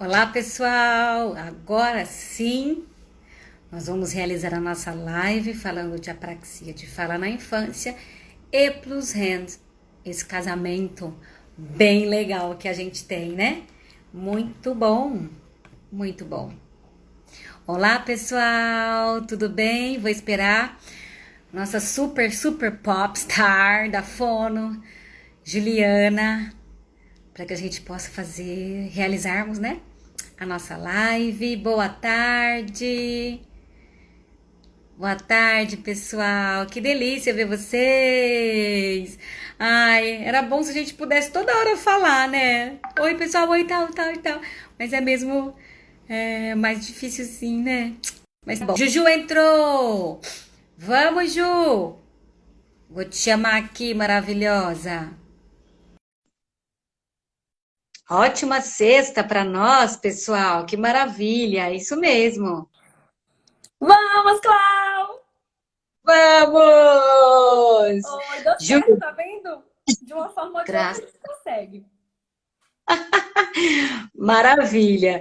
Olá, pessoal! Agora sim, nós vamos realizar a nossa live falando de apraxia de fala na infância e plus hands, esse casamento bem legal que a gente tem, né? Muito bom, muito bom. Olá, pessoal, tudo bem? Vou esperar nossa super popstar da Fono, Juliana, para que a gente possa realizarmos, né? A nossa live. Boa tarde. Boa tarde, pessoal. Que delícia ver vocês. Ai, era bom se a gente pudesse toda hora falar, né? Oi, pessoal, oi, tal, tal e tal. Mas é mesmo mais difícil sim, né? Mas bom. Juju entrou. Vamos, Ju. Vou te chamar aqui, maravilhosa. Ótima sexta para nós, pessoal. Que maravilha. Isso mesmo. Vamos, Clau! Vamos! Oi, deu Ju, certo, tá vendo? De uma forma ou de outra a graças. gente consegue. Maravilha.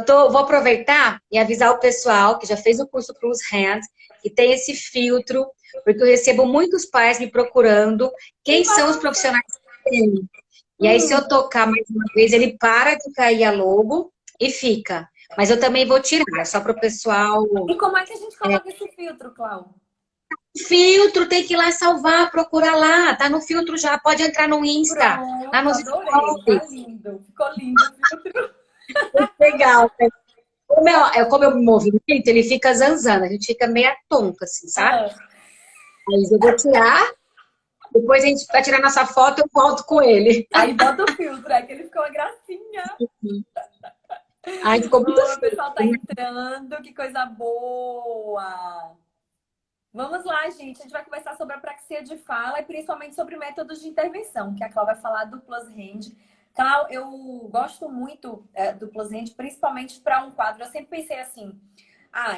Vou aproveitar e avisar o pessoal que já fez o curso Plus Hands que tem esse filtro, porque eu recebo muitos pais me procurando Que quem são os massa! profissionais que tem. E aí, se Hum. eu tocar mais uma vez, ele para de cair a logo e fica. Mas eu também vou tirar, só para o pessoal. E como é que a gente coloca esse filtro, Clau? Filtro, tem que ir lá salvar, procurar lá. Tá no filtro já, pode entrar no Insta, lá Pronto, nos adorei. Tá stories. lindo. Ficou lindo o filtro. Legal. Como eu me movimento, ele fica zanzando, a gente fica meia tonta, assim, sabe? Ah, Aí eu vou tirar, depois a gente vai tirar nossa foto, eu volto com ele. aí bota o filtro, é que ele ficou uma gracinha. Aí ficou muito Oh, o pessoal tá fino, né? entrando, que coisa boa. Vamos lá, gente. A gente vai conversar sobre a praxia de fala e principalmente sobre métodos de intervenção, que a Cláudia vai falar do Plus Hand. Cláudia, eu gosto muito do Plus Hand, principalmente para um quadro. Eu sempre pensei assim,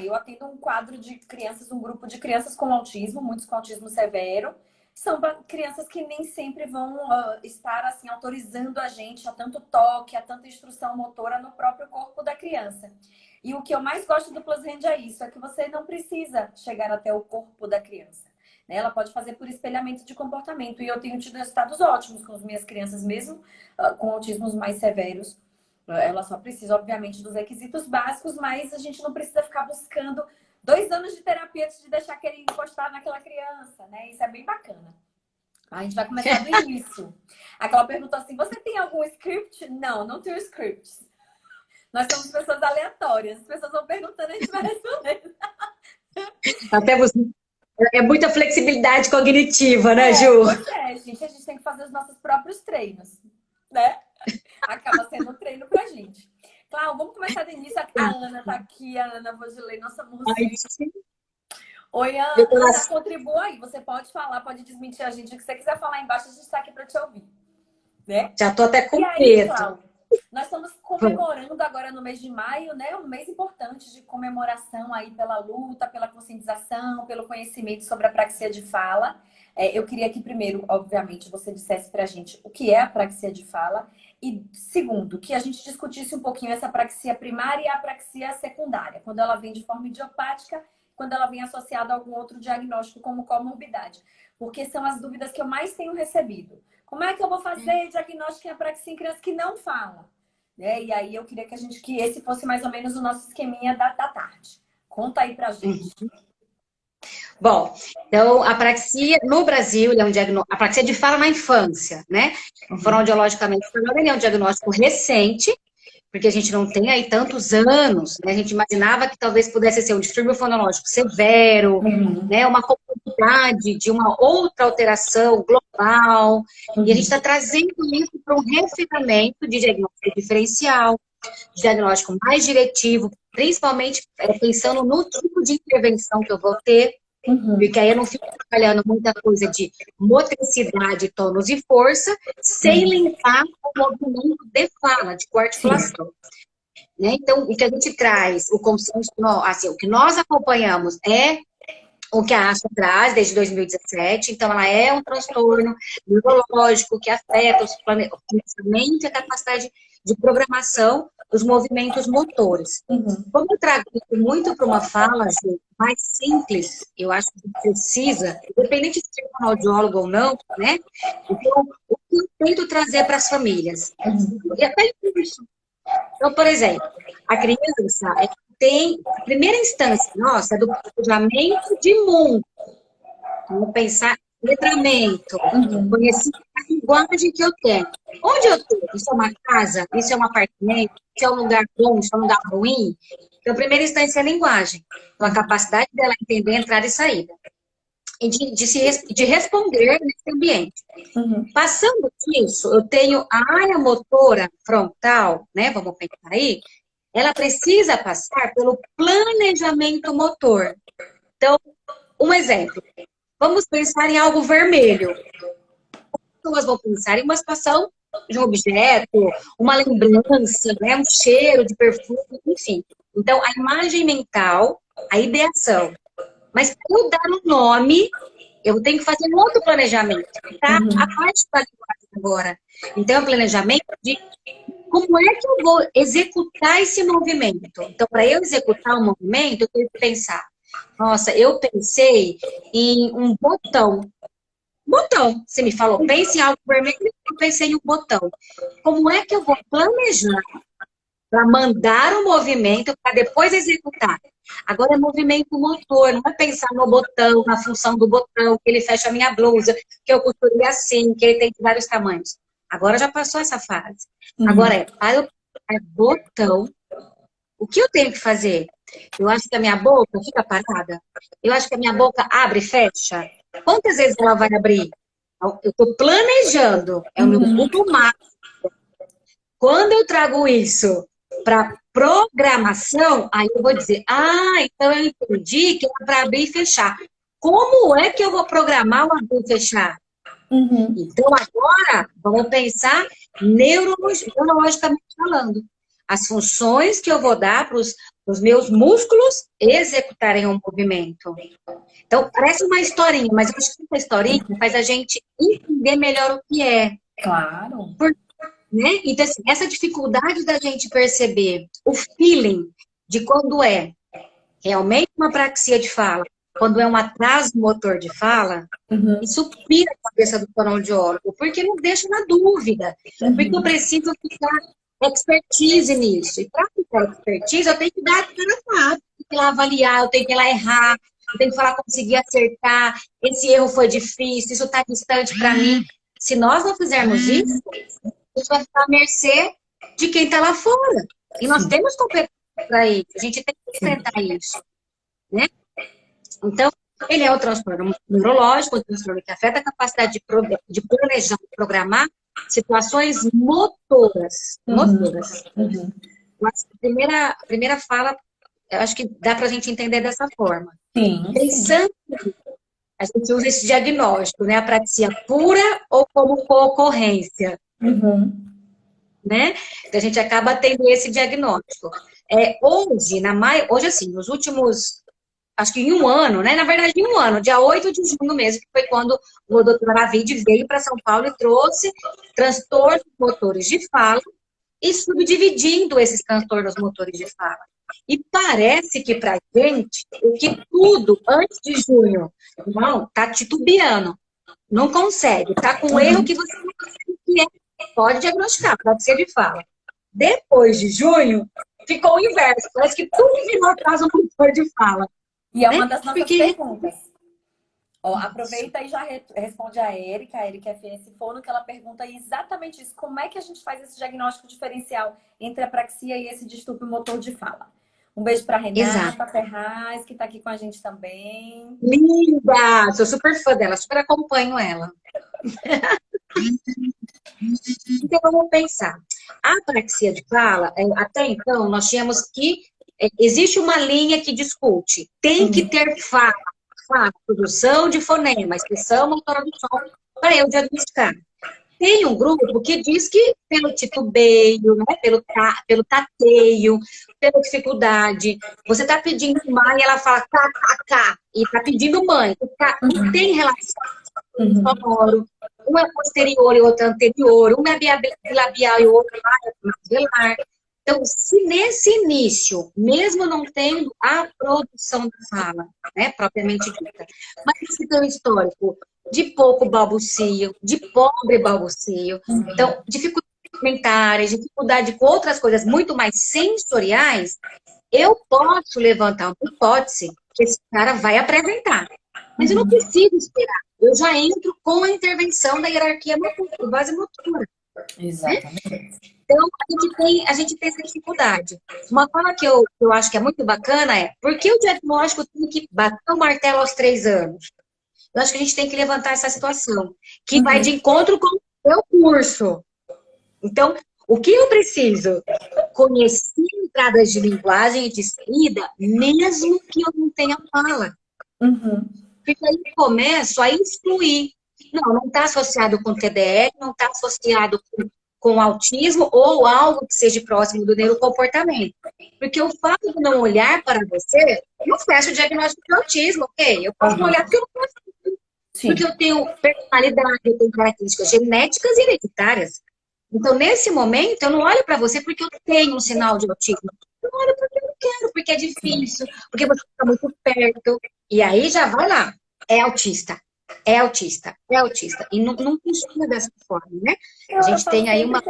eu atendo um quadro de crianças, um grupo de crianças com autismo, muitos com autismo severo. São crianças que nem sempre vão estar assim autorizando a gente a tanto toque, a tanta instrução motora no próprio corpo da criança. E o que eu mais gosto do Plus Hand é isso, é que você não precisa chegar até o corpo da criança, né? Ela pode fazer por espelhamento de comportamento. E eu tenho tido resultados ótimos com as minhas crianças, mesmo com autismos mais severos. Ela só precisa, obviamente, dos requisitos básicos, mas a gente não precisa ficar buscando 2 anos de terapia antes de deixar querer encostar naquela criança, né? Isso é bem bacana. A gente vai começar do início. Aquela perguntou assim: você tem algum script? Não, não tenho script. Nós somos pessoas aleatórias. As pessoas vão perguntando, a gente vai respondendo. Até você. É muita flexibilidade cognitiva, né, Ju? Pois é, gente. A gente tem que fazer os nossos próprios treinos, né? Acaba sendo um treino pra gente. Claro, vamos começar do início. A Ana tá aqui, a Ana Vogilei, nossa Ai, mocinha. Oi, meu Ana, coração. contribua aí. Você pode falar, pode desmentir a gente. O que você quiser falar embaixo, a gente tá aqui pra te ouvir, né? Já tô até E com aí, medo. Cláudio, nós estamos comemorando agora no mês de maio, né? Um mês importante de comemoração aí pela luta, pela conscientização, pelo conhecimento sobre a praxia de fala. Eu queria que primeiro, obviamente, você dissesse pra gente o que é a praxia de fala e segundo, que a gente discutisse um pouquinho essa praxia primária e a praxia secundária, quando ela vem de forma idiopática, quando ela vem associada a algum outro diagnóstico como comorbidade, porque são as dúvidas que eu mais tenho recebido. Como é que eu vou fazer diagnóstico em apraxia em crianças que não falam? Né? E aí eu queria que esse fosse mais ou menos o nosso esqueminha da tarde. Conta aí pra gente. Bom, então, a apraxia no Brasil, ele é um diagnóstico, apraxia de fala na infância, né? Fonoaudiologicamente falando, ele é um diagnóstico recente, porque a gente não tem aí tantos anos, né? A gente imaginava que talvez pudesse ser um distúrbio fonológico severo, Uhum. né? Uma comorbidade de uma outra alteração global, e a gente Uhum. está trazendo isso para um refinamento de diagnóstico diferencial, diagnóstico mais diretivo, principalmente pensando no tipo de intervenção que eu vou ter, Uhum. porque aí eu não fico trabalhando muita coisa de motricidade, tônus e força, sem Uhum. limpar o movimento de fala, de Sim. coarticulação. Né? Então, o que a gente traz, o consenso, assim, o que nós acompanhamos é o que a ASHA traz desde 2017. Então, ela é um transtorno neurológico que afeta o planejamento e a capacidade de programação os movimentos motores. Como eu trago isso muito para uma fala assim, mais simples, eu acho que precisa, independente de ser fonoaudiólogo ou não, né? Então, o que eu tento trazer para as famílias? E até isso. Então, por exemplo, a criança tem, a primeira instância nossa é do planejamento de mundo. Vamos pensar em letramento, conhecer a linguagem que eu tenho. Onde eu estou? Isso é uma casa? Isso é um apartamento? Isso é um lugar bom? Isso é um lugar ruim? Então, a primeira instância é a linguagem. Então, a capacidade dela entender entrada e saída. E de responder nesse ambiente. Passando disso, eu tenho a área motora frontal, né? Vamos pensar aí. Ela precisa passar pelo planejamento motor. Então, um exemplo. Vamos pensar em algo vermelho. As pessoas vão pensar em uma situação de um objeto, uma lembrança, né? Um cheiro de perfume, enfim. Então, a imagem mental, a ideação. Mas para eu dar um nome, eu tenho que fazer um outro planejamento. Tá? A parte da linguagem agora. Então, é um planejamento de como é que eu vou executar esse movimento. Então, para eu executar um movimento, eu tenho que pensar. Nossa, eu pensei em um botão. Botão. Você me falou, pense em algo vermelho, eu pensei em um botão. Como é que eu vou planejar para mandar o movimento para depois executar? Agora é movimento motor, não é pensar no botão, na função do botão, que ele fecha a minha blusa, que eu costurei assim, que ele tem de vários tamanhos. Agora já passou essa fase. Agora para eu botão, o que eu tenho que fazer? Eu acho que a minha boca fica parada. Eu acho que a minha boca abre e fecha. Quantas vezes ela vai abrir? Eu estou planejando. É o meu Google Maps. Quando eu trago isso para programação, aí eu vou dizer, então eu entendi que é para abrir e fechar. Como é que eu vou programar o abrir e fechar? Então, agora, vamos pensar neurologicamente falando. As funções que eu vou dar para os meus músculos executarem um movimento. Então, parece uma historinha, mas eu acho que essa historinha faz a gente entender melhor o que é. Claro. Né? Então, assim, essa dificuldade da gente perceber o feeling de quando é realmente uma apraxia de fala, quando é um atraso motor de fala, isso pira a cabeça do fonoaudiólogo, porque não deixa na dúvida. Porque eu preciso ficar expertise nisso. E para ficar expertise, eu tenho que dar cara a eu tenho que ir lá avaliar, eu tenho que ir lá errar, eu tenho que falar, conseguir acertar, esse erro foi difícil, isso está distante para mim. Se nós não fizermos isso, a gente vai ficar à mercê de quem está lá fora. E nós temos competência para isso, a gente tem que enfrentar isso. Né? Então, ele é um transtorno neurológico, um transtorno que afeta a capacidade de planejar, programar situações motoras. Motoras. Mas a primeira fala, eu acho que dá para a gente entender dessa forma. Pensando, a gente usa esse diagnóstico, né? A apraxia pura ou como co-ocorrência. Né? Então, a gente acaba tendo esse diagnóstico. Hoje, assim, nos últimos, acho que em um ano, né? Na verdade, em um ano, dia 8 de junho mesmo, que foi quando o doutor Aravide veio para São Paulo e trouxe transtornos motores de fala e subdividindo esses transtornos motores de fala. E parece que para a gente, o que tudo antes de junho, não, tá titubeando, não consegue, tá com erro que você não consegue, que pode diagnosticar, pode ser de fala. Depois de junho, ficou o inverso, parece que tudo virou atraso motor de fala. E é uma das nossas perguntas. Ó, aproveita e já responde a Erika FS Fono, que ela pergunta exatamente isso. Como é que a gente faz esse diagnóstico diferencial entre a apraxia e esse distúrbio motor de fala? Um beijo para Renata Ferraz, que está aqui com a gente também. Linda! Sou super fã dela, super acompanho ela. Então, vamos pensar. A apraxia de fala, até então, nós tínhamos que... Existe uma linha que discute. Tem que ter fala, produção de fonema, expressão motora do som, para eu diagnosticar. Tem um grupo que diz que pelo titubeio, né, pelo tateio, pela dificuldade, você está pedindo mãe, ela fala kkk, e está pedindo mãe. Não tem relação sonoro. Um é posterior e outro é anterior. Um é bilabial e o outro é labial. Então, se nesse início, mesmo não tendo a produção da fala, né, propriamente dita, mas se tem um histórico de pouco balbucio, de pobre balbucio, então, dificuldades mentais, dificuldade com outras coisas muito mais sensoriais, eu posso levantar uma hipótese que esse cara vai apresentar. Mas eu não preciso esperar. Eu já entro com a intervenção da hierarquia motora, base motora. Exatamente. Então, a gente tem essa dificuldade. Uma fala que eu acho que é muito bacana é por que o diagnóstico tem que bater o martelo aos 3 anos? Eu acho que a gente tem que levantar essa situação, que vai de encontro com o seu curso. Então, o que eu preciso? Conhecer entradas de linguagem e de saída, mesmo que eu não tenha fala. Porque aí eu começo a excluir. Não está associado com TDR, não está associado com autismo ou algo que seja próximo do neurocomportamento. Porque o fato de não olhar para você, eu não fecho o diagnóstico de autismo, ok? Eu posso não olhar porque eu não posso. Porque eu tenho personalidade, eu tenho características genéticas e hereditárias. Então, nesse momento, eu não olho para você porque eu tenho um sinal de autismo. Eu olho porque eu não quero, porque é difícil, porque você está muito perto. E aí já vai lá. É autista. É autista. É autista. E não funciona dessa forma, né? A gente tem aí uma...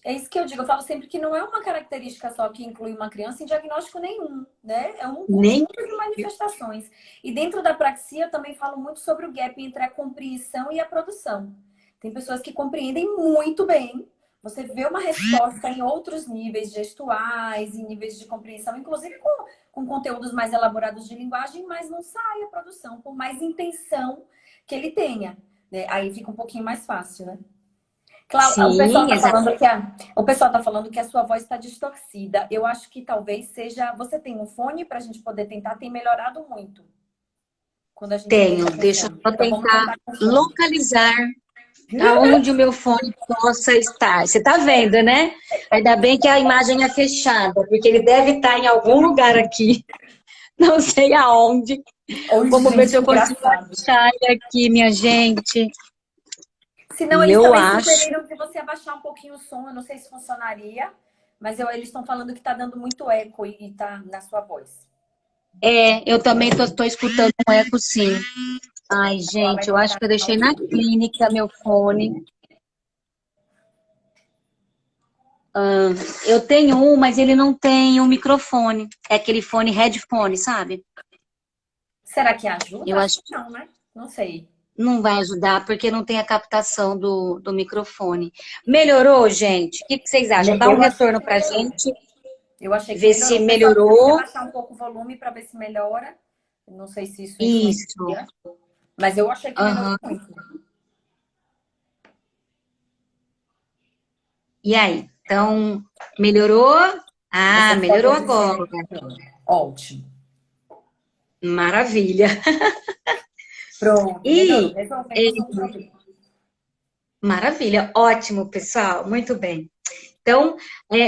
É isso que eu digo. Eu falo sempre que não é uma característica só que inclui uma criança em diagnóstico nenhum, né? É um conjunto de manifestações. E dentro da praxia, eu também falo muito sobre o gap entre a compreensão e a produção. Tem pessoas que compreendem muito bem. Você vê uma resposta em outros níveis gestuais, em níveis de compreensão, inclusive com conteúdos mais elaborados de linguagem, mas não sai a produção, por mais intenção que ele tenha, né? Aí fica um pouquinho mais fácil, né? Claro, Sim, o pessoal tá falando que a sua voz está distorcida. Eu acho que talvez seja... Você tem um fone para a gente poder tentar? Tem melhorado muito. Quando a gente Tenho. Deixa eu tentar localizar aonde o meu fone possa estar. Você tá vendo, né? Ainda bem que a imagem é fechada, porque ele deve estar em algum lugar aqui. Não sei aonde. Vamos ver se eu consigo achar ele aqui, minha gente. Senão eles também sugeriram que você abaixar um pouquinho o som. Eu não sei se funcionaria, mas eles estão falando que tá dando muito eco e tá na sua voz. É, eu também tô escutando um eco, sim. Ai, gente, eu acho que eu deixei na clínica meu fone. Eu tenho um, mas ele não tem um microfone. É aquele fone headphone, sabe? Será que ajuda? Eu acho que não, né? Não sei. Não vai ajudar, porque não tem a captação do microfone. Melhorou, gente? O que vocês acham? Dá um retorno pra gente. Eu achei que ver se melhorou. Baixar um pouco o volume para ver se melhora. Não sei se isso influencia. Mas eu achei que melhorou muito. E aí? Então, melhorou? Ah, melhorou agora. Ótimo. Maravilha. Pronto. Maravilha. Ótimo, pessoal. Muito bem. Então,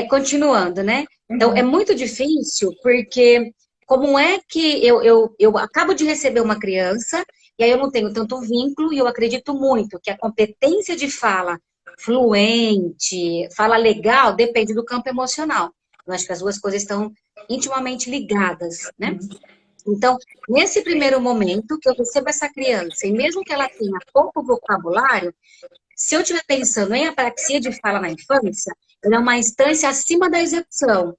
continuando, né? Então, é muito difícil, porque como é que eu acabo de receber uma criança, e aí eu não tenho tanto vínculo, e eu acredito muito que a competência de fala fluente, fala legal, depende do campo emocional. Eu acho que as duas coisas estão intimamente ligadas, né? Então, nesse primeiro momento que eu recebo essa criança, e mesmo que ela tenha pouco vocabulário, se eu estiver pensando em apraxia de fala na infância, ela é uma instância acima da execução.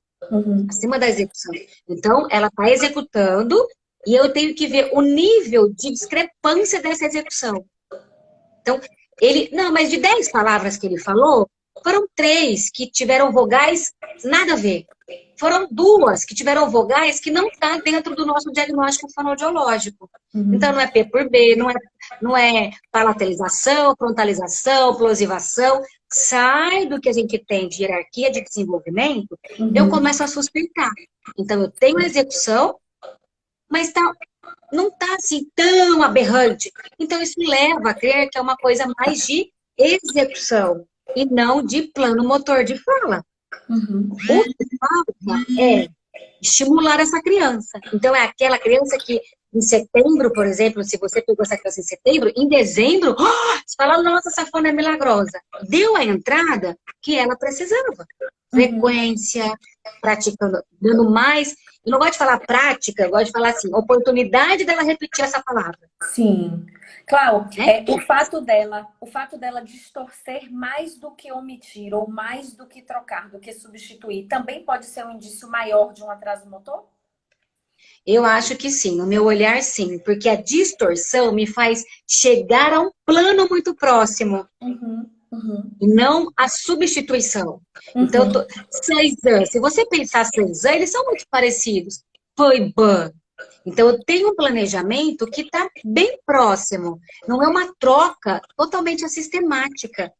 Acima da execução. Então, ela está executando e eu tenho que ver o nível de discrepância dessa execução. Então, mas de 10 palavras que ele falou, foram 3 que tiveram vogais nada a ver. Foram 2 que tiveram vogais que não estão dentro do nosso diagnóstico fonoaudiológico. Então, não é P por B, não é palatalização, frontalização, plosivação. Sai do que a gente tem de hierarquia de desenvolvimento, eu começo a suspeitar. Então, eu tenho a execução, mas não está assim tão aberrante. Então, isso leva a crer que é uma coisa mais de execução e não de plano motor de fala. O que falta é estimular essa criança. Então, é aquela criança que, em setembro, por exemplo, se você pegou essa criança em setembro, em dezembro, você fala, nossa, essa fona é milagrosa. Deu a entrada que ela precisava. frequência, praticando, dando mais. Eu não gosto de falar prática, eu gosto de falar assim, oportunidade dela repetir essa palavra. Sim. Clau, Né? o fato dela distorcer mais do que omitir, ou mais do que trocar, do que substituir, também pode ser um indício maior de um atraso motor? Eu acho que sim, no meu olhar sim, porque a distorção me faz chegar a um plano muito próximo, e não a substituição. Então, Cezanne, se você pensar Cezanne, eles são muito parecidos. Foi ban. Então, eu tenho um planejamento que está bem próximo. Não é uma troca totalmente assistemática.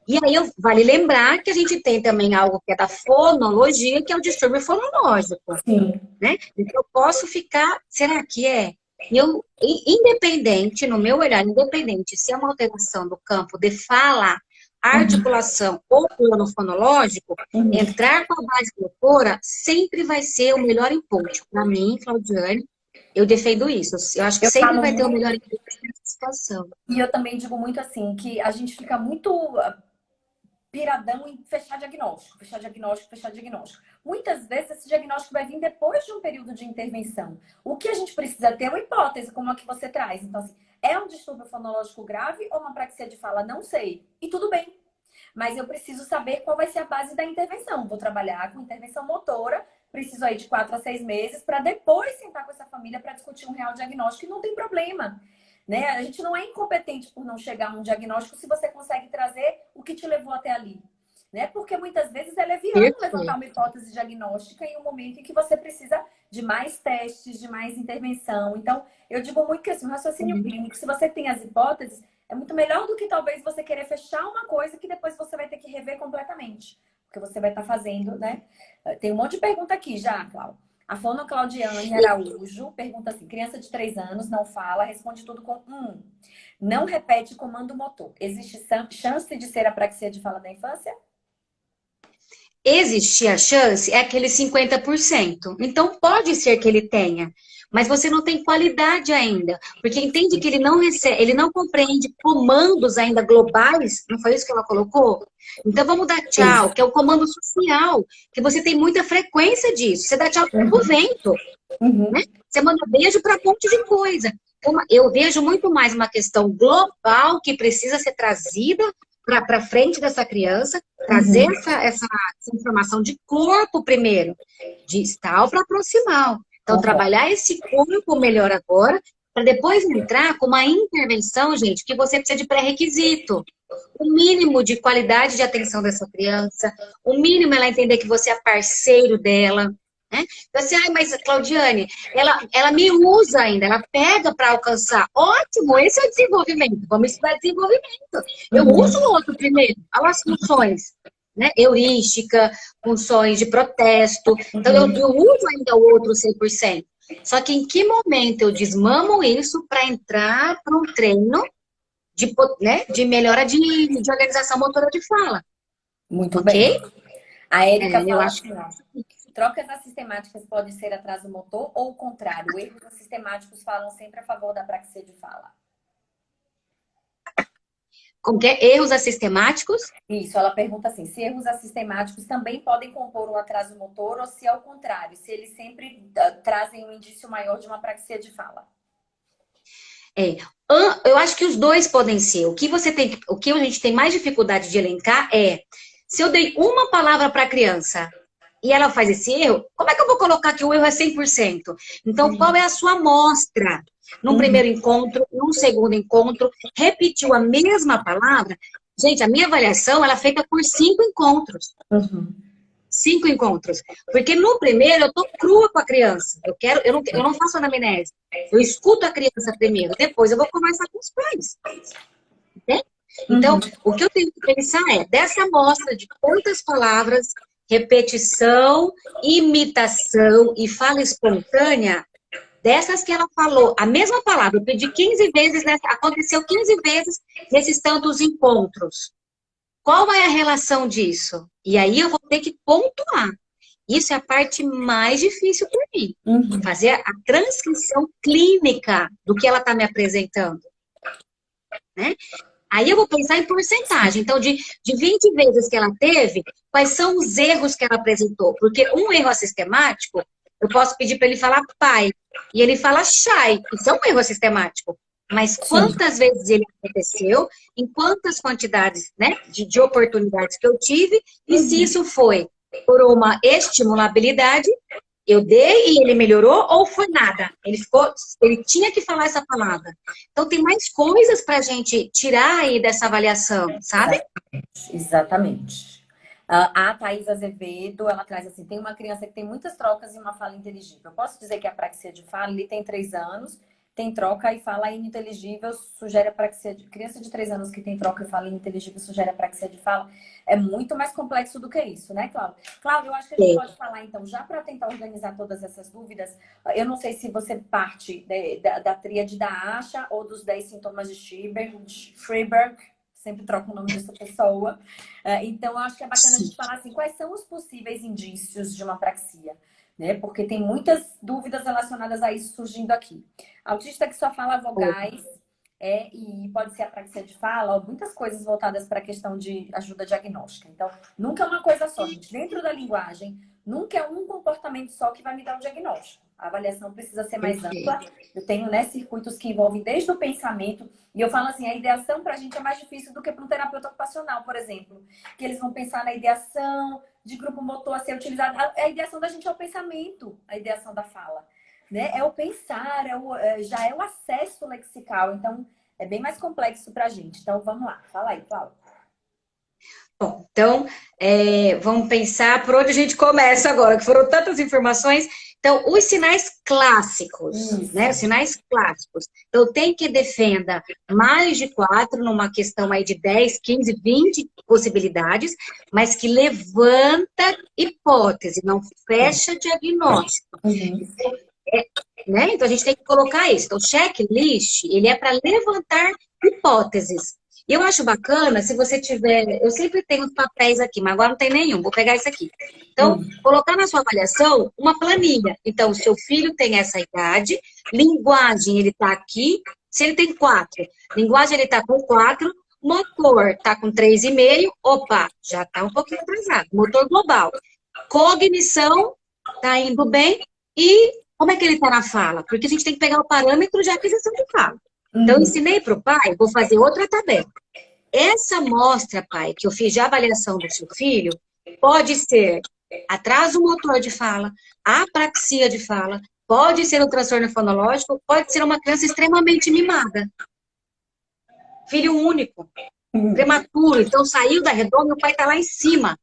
E aí, vale lembrar que a gente tem também algo que é da fonologia, que é o distúrbio fonológico. Sim. Né? Então, eu posso ficar... Será que é? Independente, no meu olhar, independente se é uma alteração do campo de fala, articulação ou plano fonológico, entrar com a base motora sempre vai ser o melhor input. Para mim, Claudiane, eu defendo isso. Eu acho que sempre vai ter o melhor input nessa situação. E eu também digo muito assim, que a gente fica muito piradão em fechar diagnóstico, fechar diagnóstico, fechar diagnóstico. Muitas vezes esse diagnóstico vai vir depois de um período de intervenção. O que a gente precisa ter é uma hipótese, como a que você traz. Então, assim, é um distúrbio fonológico grave ou uma apraxia de fala? Não sei. E tudo bem. Mas eu preciso saber qual vai ser a base da intervenção. Vou trabalhar com intervenção motora, preciso aí de 4 a 6 meses para depois sentar com essa família para discutir um real diagnóstico e não tem problema. Né? A gente não é incompetente por não chegar a um diagnóstico se você consegue trazer o que te levou até ali. Né? Porque muitas vezes é leviano levantar uma hipótese diagnóstica em um momento em que você precisa de mais testes, de mais intervenção. Então, eu digo muito que assim, o raciocínio clínico, se você tem as hipóteses, é muito melhor do que talvez você querer fechar uma coisa que depois você vai ter que rever completamente. Porque você vai estar fazendo, né? Tem um monte de pergunta aqui já, Cláudia. A fono Claudiane Araújo pergunta assim, criança de 3 anos, não fala, responde tudo com não repete comando motor. Existe chance de ser apraxia de fala da infância? Existir a chance é aquele 50%. Então, pode ser que ele tenha, mas você não tem qualidade ainda, porque entende que ele não recebe, ele não compreende comandos ainda globais, não foi isso que ela colocou? Então, vamos dar tchau, que é o comando social, que você tem muita frequência disso. Você dá tchau pro vento, né? Você manda beijo para um monte de coisa. Eu vejo muito mais uma questão global que precisa ser trazida para frente dessa criança, trazer essa informação de corpo primeiro, distal para proximal. Então, trabalhar esse corpo melhor agora, para depois entrar com uma intervenção, gente, que você precisa de pré-requisito. O mínimo de qualidade de atenção dessa criança, o mínimo ela entender que você é parceiro dela. Né? Então, assim, mas Claudiane, ela me usa ainda, ela pega para alcançar. Ótimo, esse é o desenvolvimento. Vamos estudar desenvolvimento. Eu uso o outro primeiro, as funções, né? Heurística, funções de protesto. Então, eu uso ainda o outro 100%. Só que em que momento eu desmamo isso para entrar para um treino de melhora de organização motora de fala? Muito okay? Bem. A Érica fala eu acho assim, ó. Trocas assistemáticas podem ser atraso motor ou o contrário? Erros assistemáticos falam sempre a favor da apraxia de fala. Como que é? Erros assistemáticos? Isso, ela pergunta assim, se erros assistemáticos também podem compor o atraso motor ou se é o contrário, se eles sempre trazem um indício maior de uma apraxia de fala. Eu acho que os dois podem ser. O que a gente tem mais dificuldade de elencar é, se eu dei uma palavra para a criança e ela faz esse erro, como é que eu vou colocar que o erro é 100%? Então, qual é a sua amostra? Num primeiro encontro, num segundo encontro, repetiu a mesma palavra? Gente, a minha avaliação, ela é feita por 5 encontros. 5 encontros. Porque no primeiro, eu tô crua com a criança. Eu não faço anamnese. Eu escuto a criança primeiro, depois eu vou conversar com os pais. Né? Então, o que eu tenho que pensar é, dessa amostra de quantas palavras, repetição, imitação e fala espontânea, dessas que ela falou, a mesma palavra, eu pedi 15 vezes, aconteceu 15 vezes nesses tantos encontros. Qual é a relação disso? E aí eu vou ter que pontuar. Isso é a parte mais difícil para mim. Fazer a transcrição clínica do que ela está me apresentando. Né? Aí eu vou pensar em porcentagem. Então, de 20 vezes que ela teve, quais são os erros que ela apresentou? Porque um erro assistemático, eu posso pedir para ele falar pai, e ele fala shy. Isso é um erro assistemático. Mas Sim. quantas vezes ele aconteceu, em quantas quantidades, né, de oportunidades que eu tive, e se isso foi por uma estimulabilidade, eu dei e ele melhorou, ou foi nada? Ele tinha que falar essa palavra. Então tem mais coisas para a gente tirar aí dessa avaliação, sabe? Exatamente. A Thaís Azevedo, ela traz assim, tem uma criança que tem muitas trocas e uma fala inteligível. Eu posso dizer que a apraxia de fala, ele tem 3 anos, tem troca e fala ininteligível, sugere apraxia de... Criança de 3 anos que tem troca e fala ininteligível, sugere apraxia de fala. É muito mais complexo do que isso, né, Cláudia? Cláudia, eu acho que a gente pode falar, então, já para tentar organizar todas essas dúvidas, eu não sei se você parte da tríade da Asha ou dos 10 sintomas de Freiberg, sempre troco o nome dessa pessoa. Então, eu acho que é bacana a gente falar assim, quais são os possíveis indícios de uma apraxia, né? Porque tem muitas dúvidas relacionadas a isso surgindo aqui. Autista que só fala vogais e pode ser apraxia de fala, ou muitas coisas voltadas para a questão de ajuda diagnóstica. Então, nunca é uma coisa só, gente. Dentro da linguagem, nunca é um comportamento só que vai me dar um diagnóstico. A avaliação precisa ser mais ampla. Eu tenho, né, circuitos que envolvem desde o pensamento. E eu falo assim, a ideação para a gente é mais difícil do que para um terapeuta ocupacional, por exemplo. Que eles vão pensar na ideação de grupo motor a ser utilizado. A ideação da gente é o pensamento, a ideação da fala. Né? É o pensar, já é o acesso lexical. Então, é bem mais complexo para a gente. Então, vamos lá. Fala aí, Cláudia. Bom, então, vamos pensar por onde a gente começa agora, que foram tantas informações. Então, os sinais clássicos, né? Os sinais clássicos. Então, tem que defenda mais de 4, numa questão aí de 10, 15, 20 possibilidades, mas que levanta hipótese, não fecha diagnóstico. Né? Então, a gente tem que colocar isso. Então, o checklist, ele é para levantar hipóteses. E eu acho bacana, se você tiver... Eu sempre tenho os papéis aqui, mas agora não tem nenhum. Vou pegar isso aqui. Então, colocar na sua avaliação uma planilha. Então, o seu filho tem essa idade, linguagem, ele está aqui. Se ele tem 4, linguagem, ele está com 4, motor está com 3,5. Opa, já está um pouquinho atrasado. Motor global. Cognição, está indo bem. E como é que ele está na fala? Porque a gente tem que pegar o parâmetro de aquisição de fala. Então, eu ensinei para o pai, vou fazer outra tabela. Essa amostra, pai, que eu fiz de avaliação do seu filho, pode ser atraso motor de fala, apraxia de fala, pode ser um transtorno fonológico, pode ser uma criança extremamente mimada. Filho único, prematuro, então saiu da redonda e o pai está lá em cima.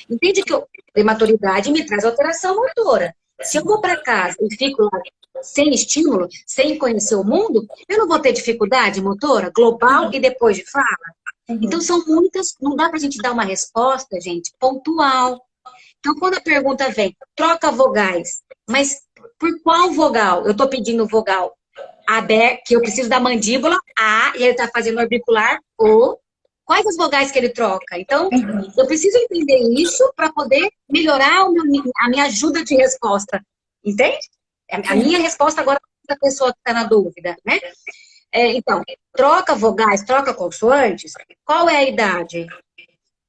Entende que prematuridade me traz alteração motora. Se eu vou para casa e fico lá sem estímulo, sem conhecer o mundo, eu não vou ter dificuldade motora, global e depois de fala? Então, são muitas, não dá para a gente dar uma resposta, gente, pontual. Então, quando a pergunta vem, troca vogais, mas por qual vogal? Eu estou pedindo vogal aberto, que eu preciso da mandíbula, A, e ele está fazendo orbicular, O. Quais as vogais que ele troca? Então, eu preciso entender isso para poder melhorar a minha ajuda de resposta. Entende? A minha resposta agora para a pessoa que está na dúvida, né? Então, troca vogais, troca consoantes. Qual é a idade?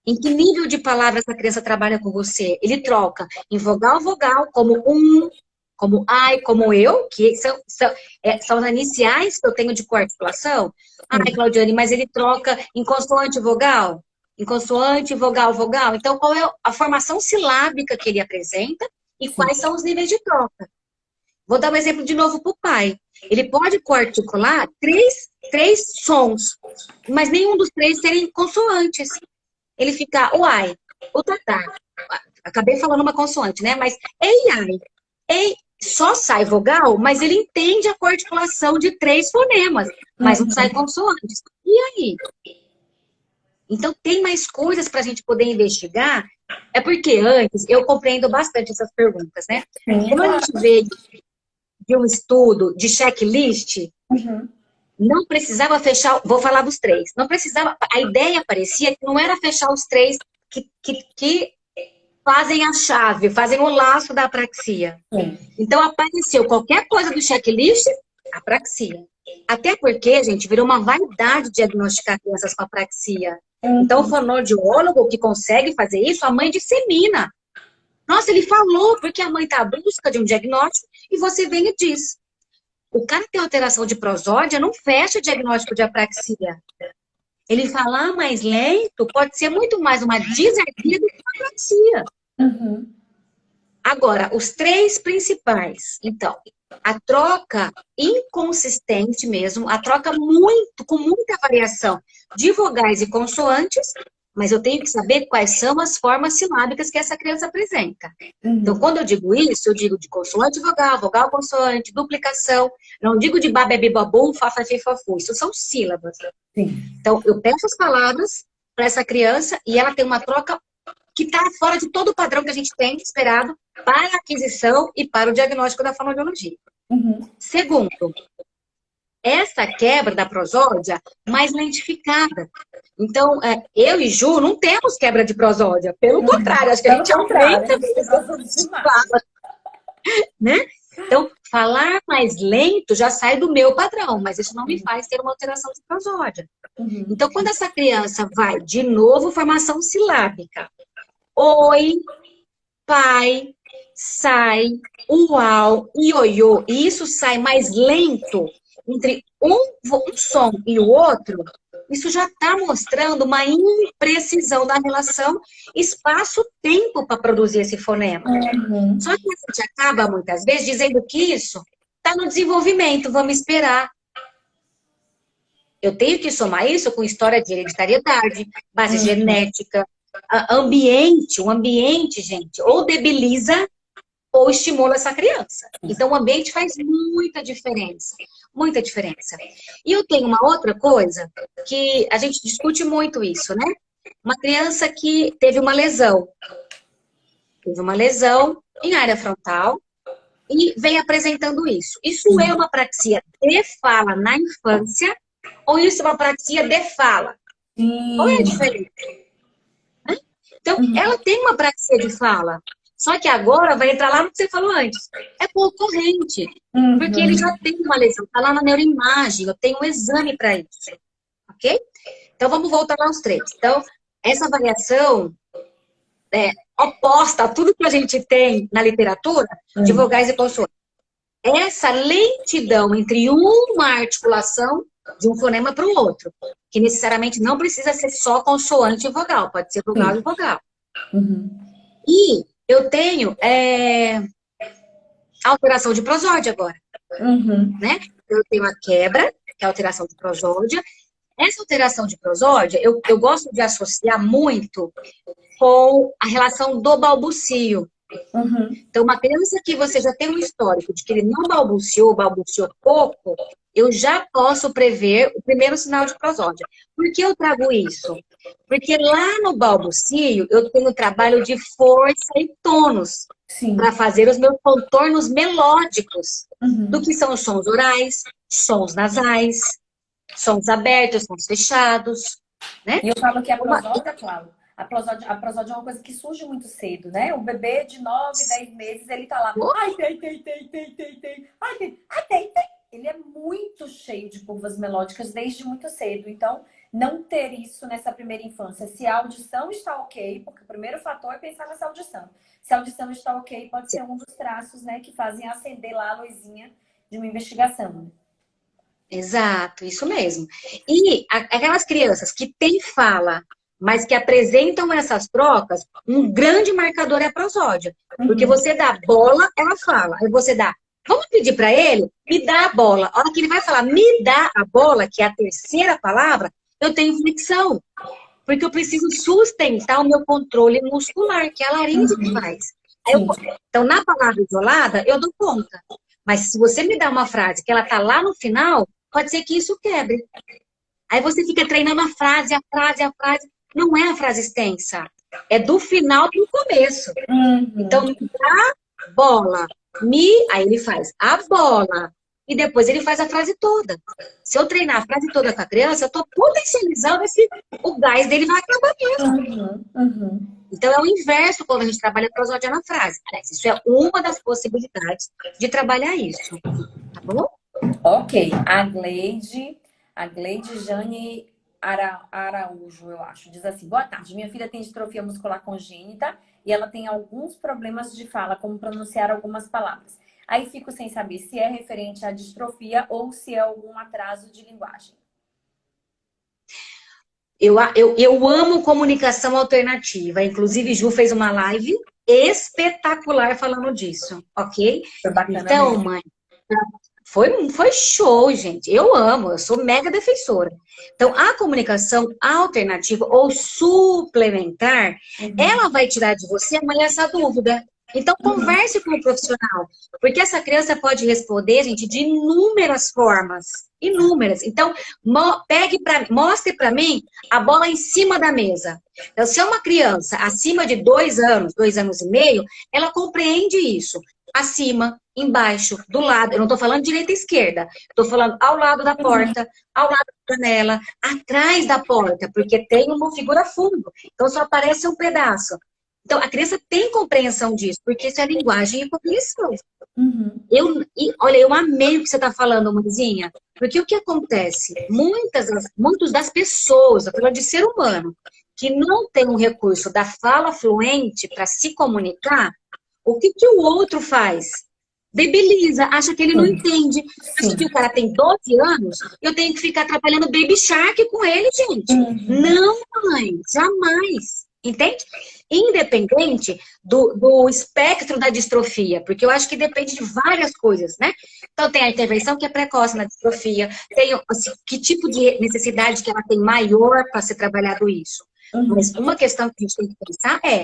Em que nível de palavra essa criança trabalha com você? Ele troca em vogal, como como ai, como eu, que são as iniciais que eu tenho de coarticulação. Ai, Claudiane, mas ele troca em consoante vogal? Em consoante, vogal, vogal. Então, qual é a formação silábica que ele apresenta e quais são os níveis de troca? Vou dar um exemplo de novo para o pai. Ele pode coarticular três sons, mas nenhum dos 3 serem consoantes. Ele fica o ai, o tatá. Acabei falando uma consoante, né? Mas ei, ai. Ei, só sai vogal, mas ele entende a coarticulação de 3 fonemas, mas não sai consoantes. E aí? Então, tem mais coisas para a gente poder investigar. É porque antes, eu compreendo bastante essas perguntas, né? Como a gente veio de um estudo de checklist, não precisava fechar, vou falar dos 3, não precisava, a ideia parecia que não era fechar os 3 que fazem a chave, fazem o laço da apraxia. Então, apareceu qualquer coisa do checklist, apraxia. Até porque, gente, virou uma vaidade diagnosticar crianças com apraxia. Então, o fonoaudiólogo que consegue fazer isso, a mãe dissemina. Nossa, ele falou, porque a mãe está à busca de um diagnóstico e você vem e diz. O cara que tem alteração de prosódia não fecha o diagnóstico de apraxia. Ele falar mais lento pode ser muito mais uma disartria do que uma apraxia. Agora, os três principais. Então, a troca inconsistente mesmo, a troca com muita variação de vogais e consoantes, mas eu tenho que saber quais são as formas silábicas que essa criança apresenta. Então, quando eu digo isso, eu digo de consoante e vogal, vogal consoante, duplicação. Não digo de babé, babu, fafa, fafu. Isso são sílabas. Sim. Então, eu peço as palavras para essa criança e ela tem uma troca que está fora de todo o padrão que a gente tem esperado para a aquisição e para o diagnóstico da fonoaudiologia. Segundo, essa quebra da prosódia mais lentificada. Então, eu e Ju não temos quebra de prosódia. Pelo contrário, acho que a gente aumenta né? Então, falar mais lento já sai do meu padrão, mas isso não me faz ter uma alteração de prosódia. Então, quando essa criança vai, de novo, formação silábica. Oi, pai, sai, uau, ioiô. E isso sai mais lento entre um som e o outro. Isso já está mostrando uma imprecisão da relação espaço-tempo para produzir esse fonema. Só que a gente acaba, muitas vezes, dizendo que isso está no desenvolvimento, vamos esperar. Eu tenho que somar isso com história de hereditariedade, base genética, ambiente. O ambiente, gente, ou debiliza ou estimula essa criança. Então, o ambiente faz muita diferença. Muita diferença. E eu tenho uma outra coisa que a gente discute muito isso, né? Uma criança que teve uma lesão. Teve uma lesão em área frontal e vem apresentando isso. Isso é uma apraxia de fala na infância ou isso é uma apraxia de fala? Qual é a diferença? Então, ela tem uma apraxia de fala. Só que agora vai entrar lá no que você falou antes. É por ocorrente. Porque ele já tem uma lesão. Está lá na neuroimagem. Eu tenho um exame para isso. Ok? Então, vamos voltar lá aos três. Então, essa variação é oposta a tudo que a gente tem na literatura de vogais e consoantes. Essa lentidão entre uma articulação de um fonema para o outro. Que necessariamente não precisa ser só consoante e vogal. Pode ser vogal e vogal. E eu tenho alteração de prosódia agora. Né? Eu tenho a quebra, que é a alteração de prosódia. Essa alteração de prosódia, eu gosto de associar muito com a relação do balbucio. Então, uma criança que você já tem um histórico de que ele não balbuciou pouco, eu já posso prever o primeiro sinal de prosódia. Por que eu trago isso? Porque lá no balbucio, eu tenho trabalho de força e tônus para fazer os meus contornos melódicos do que são os sons orais, sons nasais, sons abertos, sons fechados. Né? E eu falo que a prosódia, Cláudia, a prosódia é uma coisa que surge muito cedo, né? O bebê de 9, 10 meses, ele tá lá, ai, tem, ai, tem. Ele é muito cheio de curvas melódicas desde muito cedo. Então, não ter isso nessa primeira infância. Se a audição está ok, porque o primeiro fator é pensar nessa audição. Se a audição está ok, pode ser um dos traços, né, que fazem acender lá a luzinha de uma investigação. Exato, isso mesmo. E aquelas crianças que têm fala, mas que apresentam essas trocas, um grande marcador é a prosódia. Porque você dá bola, ela fala. Aí você dá, vamos pedir para ele, me dá a bola. A hora que ele vai falar, me dá a bola, que é a terceira palavra, eu tenho flexão. Porque eu preciso sustentar o meu controle muscular, que é a laringe que faz. Então, na palavra isolada, eu dou conta. Mas se você me dá uma frase que ela tá lá no final, pode ser que isso quebre. Aí você fica treinando a frase. Não é a frase extensa. É do final para o começo. Então, me dá bola. Aí ele faz a bola. E depois ele faz a frase toda. Se eu treinar a frase toda com a criança, eu estou potencializando o gás dele vai acabar mesmo. Então, é o inverso quando a gente trabalha a prosódia na frase. Isso é uma das possibilidades de trabalhar isso. Tá bom? Ok, a Gleide Jane Araújo, eu acho, diz assim: boa tarde, minha filha tem distrofia muscular congênita e ela tem alguns problemas de fala, como pronunciar algumas palavras. Aí fico sem saber se é referente à distrofia ou se é algum atraso de linguagem. Eu amo comunicação alternativa. Inclusive, Ju fez uma live espetacular falando disso, ok? Foi bacana Então, mesmo. mãe, foi show, gente. Eu amo, eu sou mega defensora. Então, a comunicação alternativa ou suplementar, Uhum. ela vai tirar de você amanhã essa dúvida. Então, Uhum. converse com o profissional, porque essa criança pode responder, gente, de inúmeras formas. Inúmeras. Então, mostre para mim a bola em cima da mesa. Então, se é uma criança acima de 2 anos, 2 anos e meio, ela compreende isso. Acima, embaixo, do lado. Eu não estou falando direita e esquerda. Estou falando ao lado da Uhum. porta, ao lado da janela, atrás da porta, porque tem uma figura fundo. Então só aparece um pedaço. Então a criança tem compreensão disso, porque isso é linguagem e cognição. Uhum. Olha, eu amei o que você está falando, mãezinha, porque o que acontece? Muitas das pessoas, eu falando de ser humano, que não tem um recurso da fala fluente para se comunicar, o que que o outro faz? Debiliza, acha que ele não Sim, entende. Acha sim. que o cara tem 12 anos, eu tenho que ficar trabalhando Baby Shark com ele, gente. Uhum. Não, mãe, jamais. Entende? Independente do espectro da distrofia, porque eu acho que depende de várias coisas, né? Então, tem a intervenção que é precoce na distrofia, tem assim, que tipo de necessidade que ela tem maior para ser trabalhado isso. Mas Uhum. uma questão que a gente tem que pensar é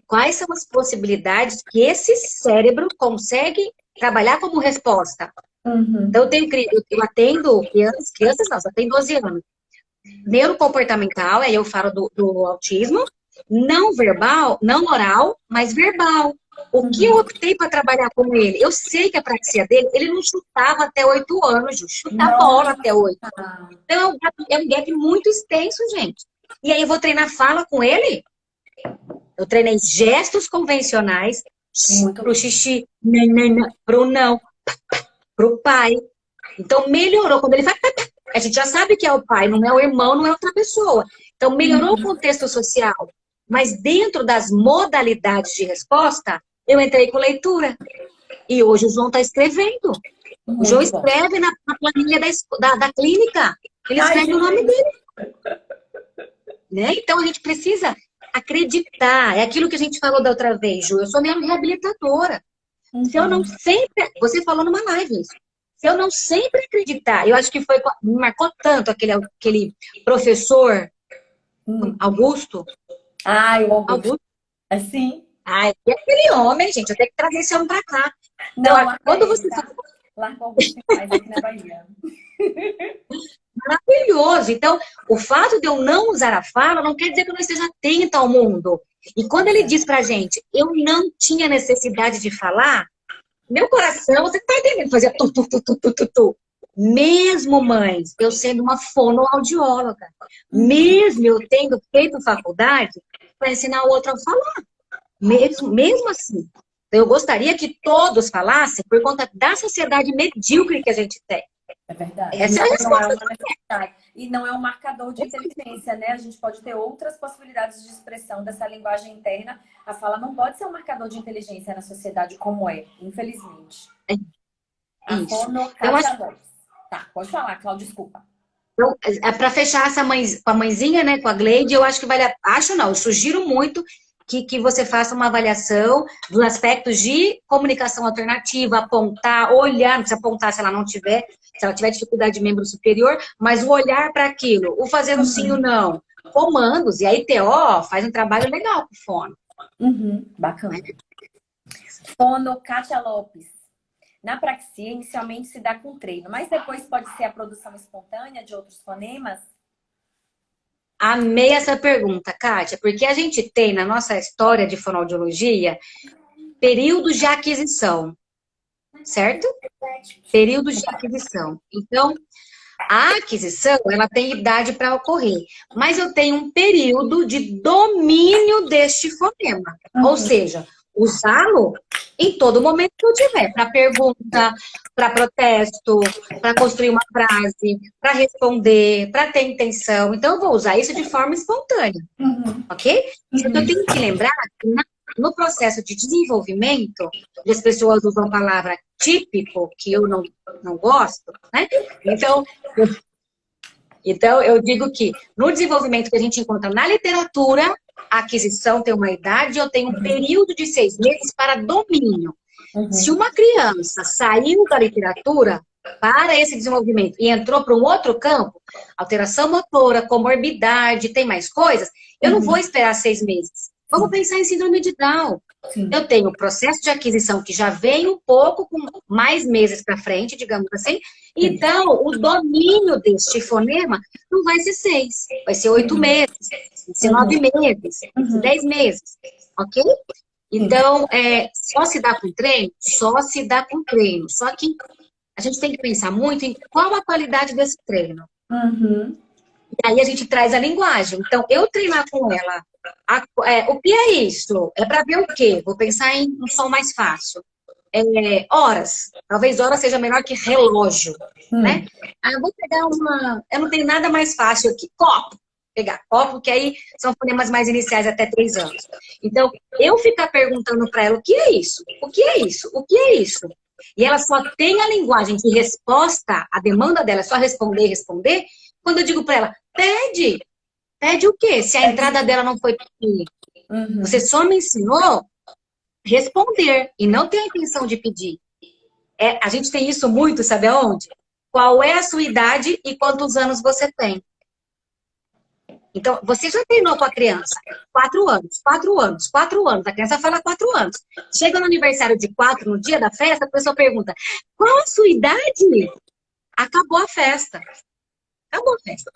quais são as possibilidades que esse cérebro consegue trabalhar como resposta. Uhum. Então, eu atendo crianças não, só tem 12 anos. Neurocomportamental, aí eu falo do autismo, não verbal, não oral, mas verbal. O que eu Uhum. optei para trabalhar com ele? Eu sei que a praxia dele, ele não chutava até 8 anos, Ju, chutar bola Nossa. até 8. Então é um gap muito extenso, gente. E aí eu vou treinar fala com ele? Eu treinei gestos convencionais Muito para o bom. xixi, para o não, para o pai. Então melhorou. Quando ele faz, a gente já sabe que é o pai, não é o irmão, não é outra pessoa. Então melhorou o contexto social. Mas dentro das modalidades de resposta, eu entrei com leitura. E hoje o João está escrevendo. O João Muito bom. escreve na planilha da clínica. Ele Ai, escreve que o nome lindo. dele. Né? Então a gente precisa acreditar. É aquilo que a gente falou da outra vez, Ju. Eu sou mesmo reabilitadora. Se eu Uhum. não sempre. Você falou numa live isso. Se eu não sempre acreditar, eu acho que me marcou tanto aquele professor Hum. Augusto. Ai, o Augusto. Augusto. Assim? Ai, e aquele homem, gente, eu tenho que trazer esse homem pra cá. Então, Não, larga quando ele, você tá? fala Larga o Augusto em paz aqui na Bahia. maravilhoso, então, o fato de eu não usar a fala não quer dizer que eu não esteja atenta ao mundo. E quando ele Exato. diz pra gente, eu não tinha necessidade de falar, meu coração, você tá entendendo? Fazia tu, tu, tu, tu, tu, tu, tu. Mesmo, mães, eu sendo uma fonoaudióloga, Uhum. mesmo eu tendo feito faculdade para ensinar o outro a falar, mesmo assim. Então, eu gostaria que todos falassem por conta da sociedade medíocre que a gente tem. É verdade. Essa é a Não é resposta. uma necessidade. E não é um marcador de inteligência, né? A gente pode ter outras possibilidades de expressão dessa linguagem interna. A fala não pode ser um marcador de inteligência na sociedade como é, infelizmente. É A isso. Então, fonoaudióloga. Tá, pode falar, Cláudia, desculpa. então, para fechar com a mãezinha, né, com a Gleide, eu acho que acho não, eu sugiro muito que você faça uma avaliação dos aspectos de comunicação alternativa, apontar, olhar, não precisa apontar se ela não tiver, se ela tiver dificuldade de membro superior, mas o olhar para aquilo, o fazer o sim ou não, comandos, e a ITO faz um trabalho legal com o fono. Uhum, bacana. Fono, Kátia Lopes. Na praxia, inicialmente se dá com treino, mas depois pode ser a produção espontânea de outros fonemas? Amei essa pergunta, Kátia, porque a gente tem na nossa história de fonoaudiologia períodos de aquisição, certo? Períodos de aquisição. Então, a aquisição, ela tem idade para ocorrer, mas eu tenho um período de domínio deste fonema. Ou Uhum. seja, usá-lo em todo momento que eu tiver, para pergunta, para protesto, para construir uma frase, para responder, para ter intenção. Então, eu vou usar isso de forma espontânea, ok? Só que eu tenho que lembrar que no processo de desenvolvimento, as pessoas usam a palavra típico, que eu não gosto, né? Então, eu digo que no desenvolvimento que a gente encontra na literatura, a aquisição tem uma idade, eu tenho um período de 6 meses para domínio. Se uma criança saiu da literatura para esse desenvolvimento e entrou para um outro campo, alteração motora, comorbidade, tem mais coisas, eu não vou esperar 6 meses. Vamos pensar em síndrome de Down. Eu tenho o processo de aquisição que já vem um pouco com mais meses para frente, digamos assim. Então, o domínio deste fonema não vai ser 6, vai ser 8 meses, vai ser 9 meses, vai ser 10 meses, ok? Então, só se dá com treino? Só se dá com treino. Só que a gente tem que pensar muito em qual a qualidade desse treino. E aí a gente traz a linguagem. Então, eu treinar com ela, o que é isso? É para ver o quê? Vou pensar em um som mais fácil. Horas. Talvez horas seja melhor que relógio, né? Eu vou pegar eu não tenho nada mais fácil aqui. Copo. Pegar copo, que aí são fonemas mais iniciais até 3 anos. Então, eu ficar perguntando para ela, o que é isso? O que é isso? O que é isso? E ela só tem a linguagem de resposta, a demanda dela é só responder, quando eu digo para ela, pede. Pede o quê? Se a entrada dela não foi pedir. Você só me ensinou responder e não tem a intenção de pedir. A gente tem isso muito, sabe aonde? Qual é a sua idade e quantos anos você tem? Então, você já treinou com a criança 4 anos, 4 anos, 4 anos. A criança fala 4 anos. Chega no aniversário de 4, no dia da festa, a pessoa pergunta, qual a sua idade? Acabou a festa. Acabou a festa.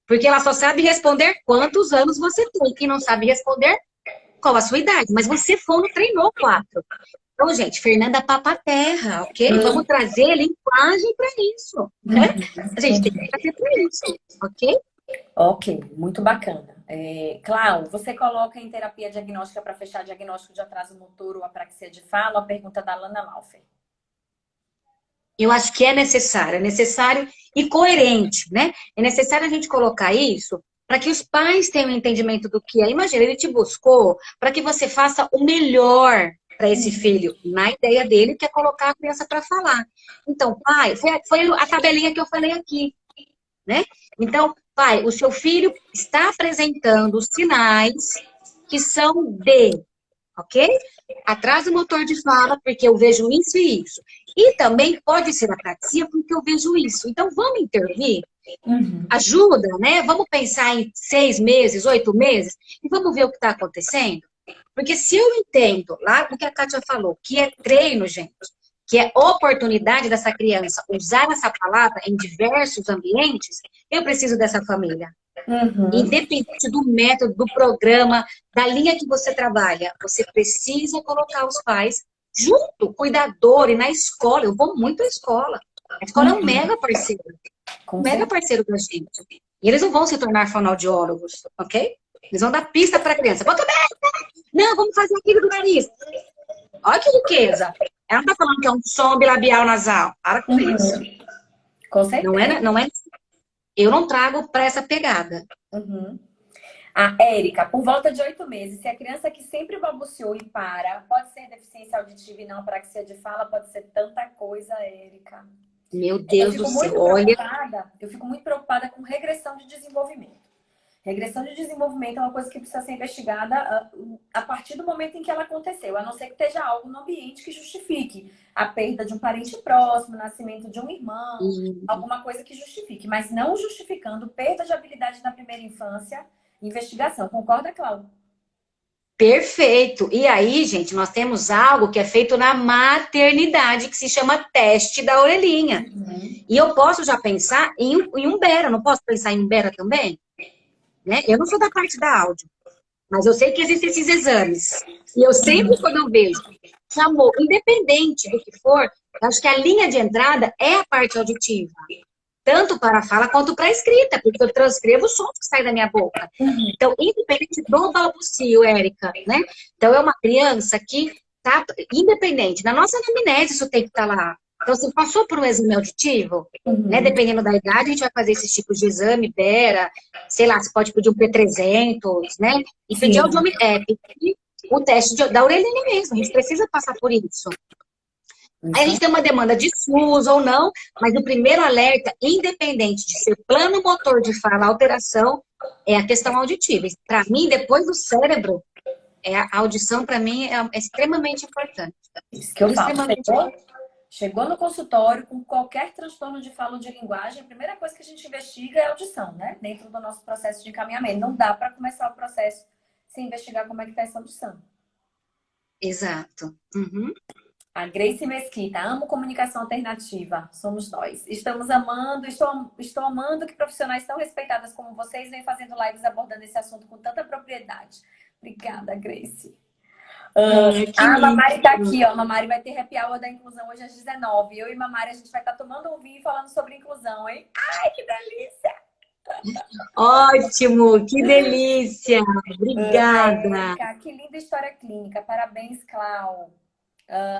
Porque ela só sabe responder quantos anos você tem. E não sabe responder qual a sua idade. Mas você treinou 4. Então, gente, Fernanda Papaterra, ok? Vamos trazer linguagem para isso. Né? A gente tem que fazer para isso, ok? Ok, muito bacana. Clau, você coloca em terapia diagnóstica para fechar diagnóstico de atraso motor ou apraxia de fala? A pergunta da Lana Laufer. Eu acho que é necessário e coerente, né? É necessário a gente colocar isso para que os pais tenham um entendimento do que é. Imagina, ele te buscou para que você faça o melhor para esse filho, na ideia dele, que é colocar a criança para falar. Então, pai, foi a tabelinha que eu falei aqui, né? Então, pai, o seu filho está apresentando sinais que são ok? Atraso motor de fala, porque eu vejo isso e isso. E também pode ser apraxia, porque eu vejo isso. Então, vamos intervir? Ajuda, né? Vamos pensar em 6 meses, 8 meses, e vamos ver o que está acontecendo? Porque se eu entendo, lá do que a Kátia falou, que é treino, gente, que é oportunidade dessa criança usar essa palavra em diversos ambientes, eu preciso dessa família. Independente do método, do programa, da linha que você trabalha, você precisa colocar os pais junto, cuidador, e na escola. Eu vou muito à escola. A escola é um mega parceiro. Mega parceiro da gente. E eles não vão se tornar fonoaudiólogos, ok? Eles vão dar pista para a criança. Bota não, vamos fazer aquilo do nariz. Olha que riqueza. Ela não está falando que é um som bilabial nasal. Para com isso. Com certeza. Não é. Eu não trago para essa pegada. A Érica, por volta de 8 meses, se a criança que sempre balbuciou e para, pode ser deficiência auditiva e não apraxia de fala, pode ser tanta coisa, Érica. Meu Deus do céu, olha. Eu fico muito preocupada com regressão de desenvolvimento. Regressão de desenvolvimento é uma coisa que precisa ser investigada a partir do momento em que ela aconteceu, a não ser que esteja algo no ambiente que justifique a perda de um parente próximo, o nascimento de um irmão, alguma coisa que justifique, mas não justificando perda de habilidade na primeira infância, investigação. Concorda, Cláudia? Perfeito. E aí, gente, nós temos algo que é feito na maternidade, que se chama teste da orelhinha. E eu posso já pensar em um bera, não posso pensar em um bera também? Né? Eu não sou da parte da áudio, mas eu sei que existem esses exames. E eu sempre, quando eu vejo, chamou, independente do que for, eu acho que a linha de entrada é a parte auditiva. tanto para a fala quanto para a escrita, porque eu transcrevo os sons que saem da minha boca. Então, independente do balbucio, Érica, né? Então, é uma criança que tá independente. Na nossa anamnese, isso tem que estar lá. Então, se passou por um exame auditivo, né? Dependendo da idade, a gente vai fazer esses tipos de exame, Bera, sei lá, você pode pedir um P300, né? E pedir pedir o teste da orelhinha mesmo. A gente precisa passar por isso. Aí a gente tem uma demanda de SUS ou não, mas o primeiro alerta, independente de ser plano motor de fala, alteração, é a questão auditiva. Para mim, depois do cérebro, a audição, para mim, é extremamente importante. Isso que eu falo. Chegou no consultório com qualquer transtorno de fala ou de linguagem, a primeira coisa que a gente investiga é a audição, né? Dentro do nosso processo de encaminhamento. Não dá para começar o processo sem investigar como é que está essa audição. Exato. A Grace Mesquita, amo comunicação alternativa, somos nós. Estamos amando, estou amando que profissionais tão respeitadas como vocês vêm fazendo lives abordando esse assunto com tanta propriedade. Obrigada, Grace. A Mamari tá aqui, ó. A Mamari vai ter happy hour da inclusão hoje às 19. Eu e Mamari, a gente vai estar tomando um vinho e falando sobre inclusão, hein? Ai, que delícia! Ótimo, que delícia! Obrigada! Que linda história clínica. Parabéns, Clau.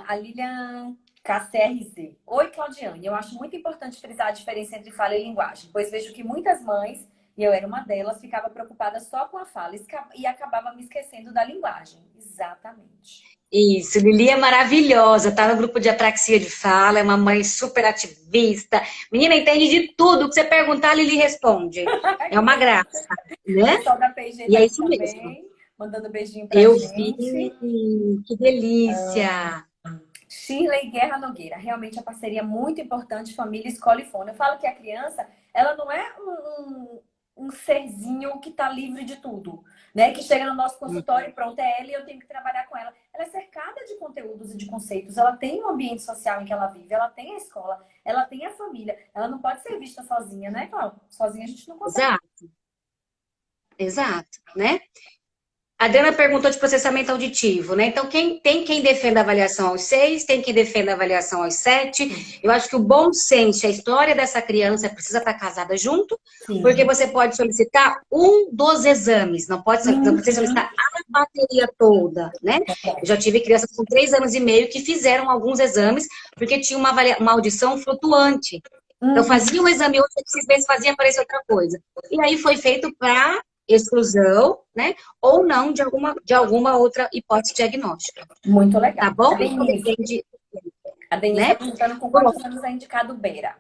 A Lilian KCRZ. Oi, Claudiane. Eu acho muito importante frisar a diferença entre fala e linguagem, pois vejo que muitas mães, e eu era uma delas, ficava preocupada só com a fala e acabava me esquecendo da linguagem. Exatamente. Isso, Lili é maravilhosa, tá no grupo de apraxia de fala, é uma mãe super ativista. Menina, entende de tudo, o que você perguntar, a Lili responde. É uma graça, né? E é isso mesmo. Mandando beijinho pra gente. Vi, que delícia. Shirley Guerra Nogueira. Realmente a parceria é muito importante, família, escola e fone. Eu falo que a criança, ela não é um serzinho que tá livre de tudo, né? Que chega no nosso consultório e pronto, é ela e eu tenho que trabalhar com ela. Ela é cercada de conteúdos e de conceitos. Ela tem um ambiente social em que ela vive, ela tem a escola, ela tem a família. Ela não pode ser vista sozinha, né, Cláudia? Sozinha a gente não consegue. Exato, né? A Adriana perguntou de processamento auditivo, né? Então, tem quem defenda a avaliação aos 6, tem quem defenda a avaliação aos 7. Eu acho que o bom senso, a história dessa criança precisa estar casada junto, porque você pode solicitar um dos exames, não precisa solicitar a bateria toda, né? Eu já tive crianças com 3 anos e meio que fizeram alguns exames, porque tinha uma audição flutuante. Então, fazia um exame hoje, 6 meses fazia aparecer outra coisa. E aí foi feito para exclusão, né? Ou não de alguma outra hipótese diagnóstica. Muito legal. Tá bom? A Denise está perguntando com quantos anos é indicado Bera.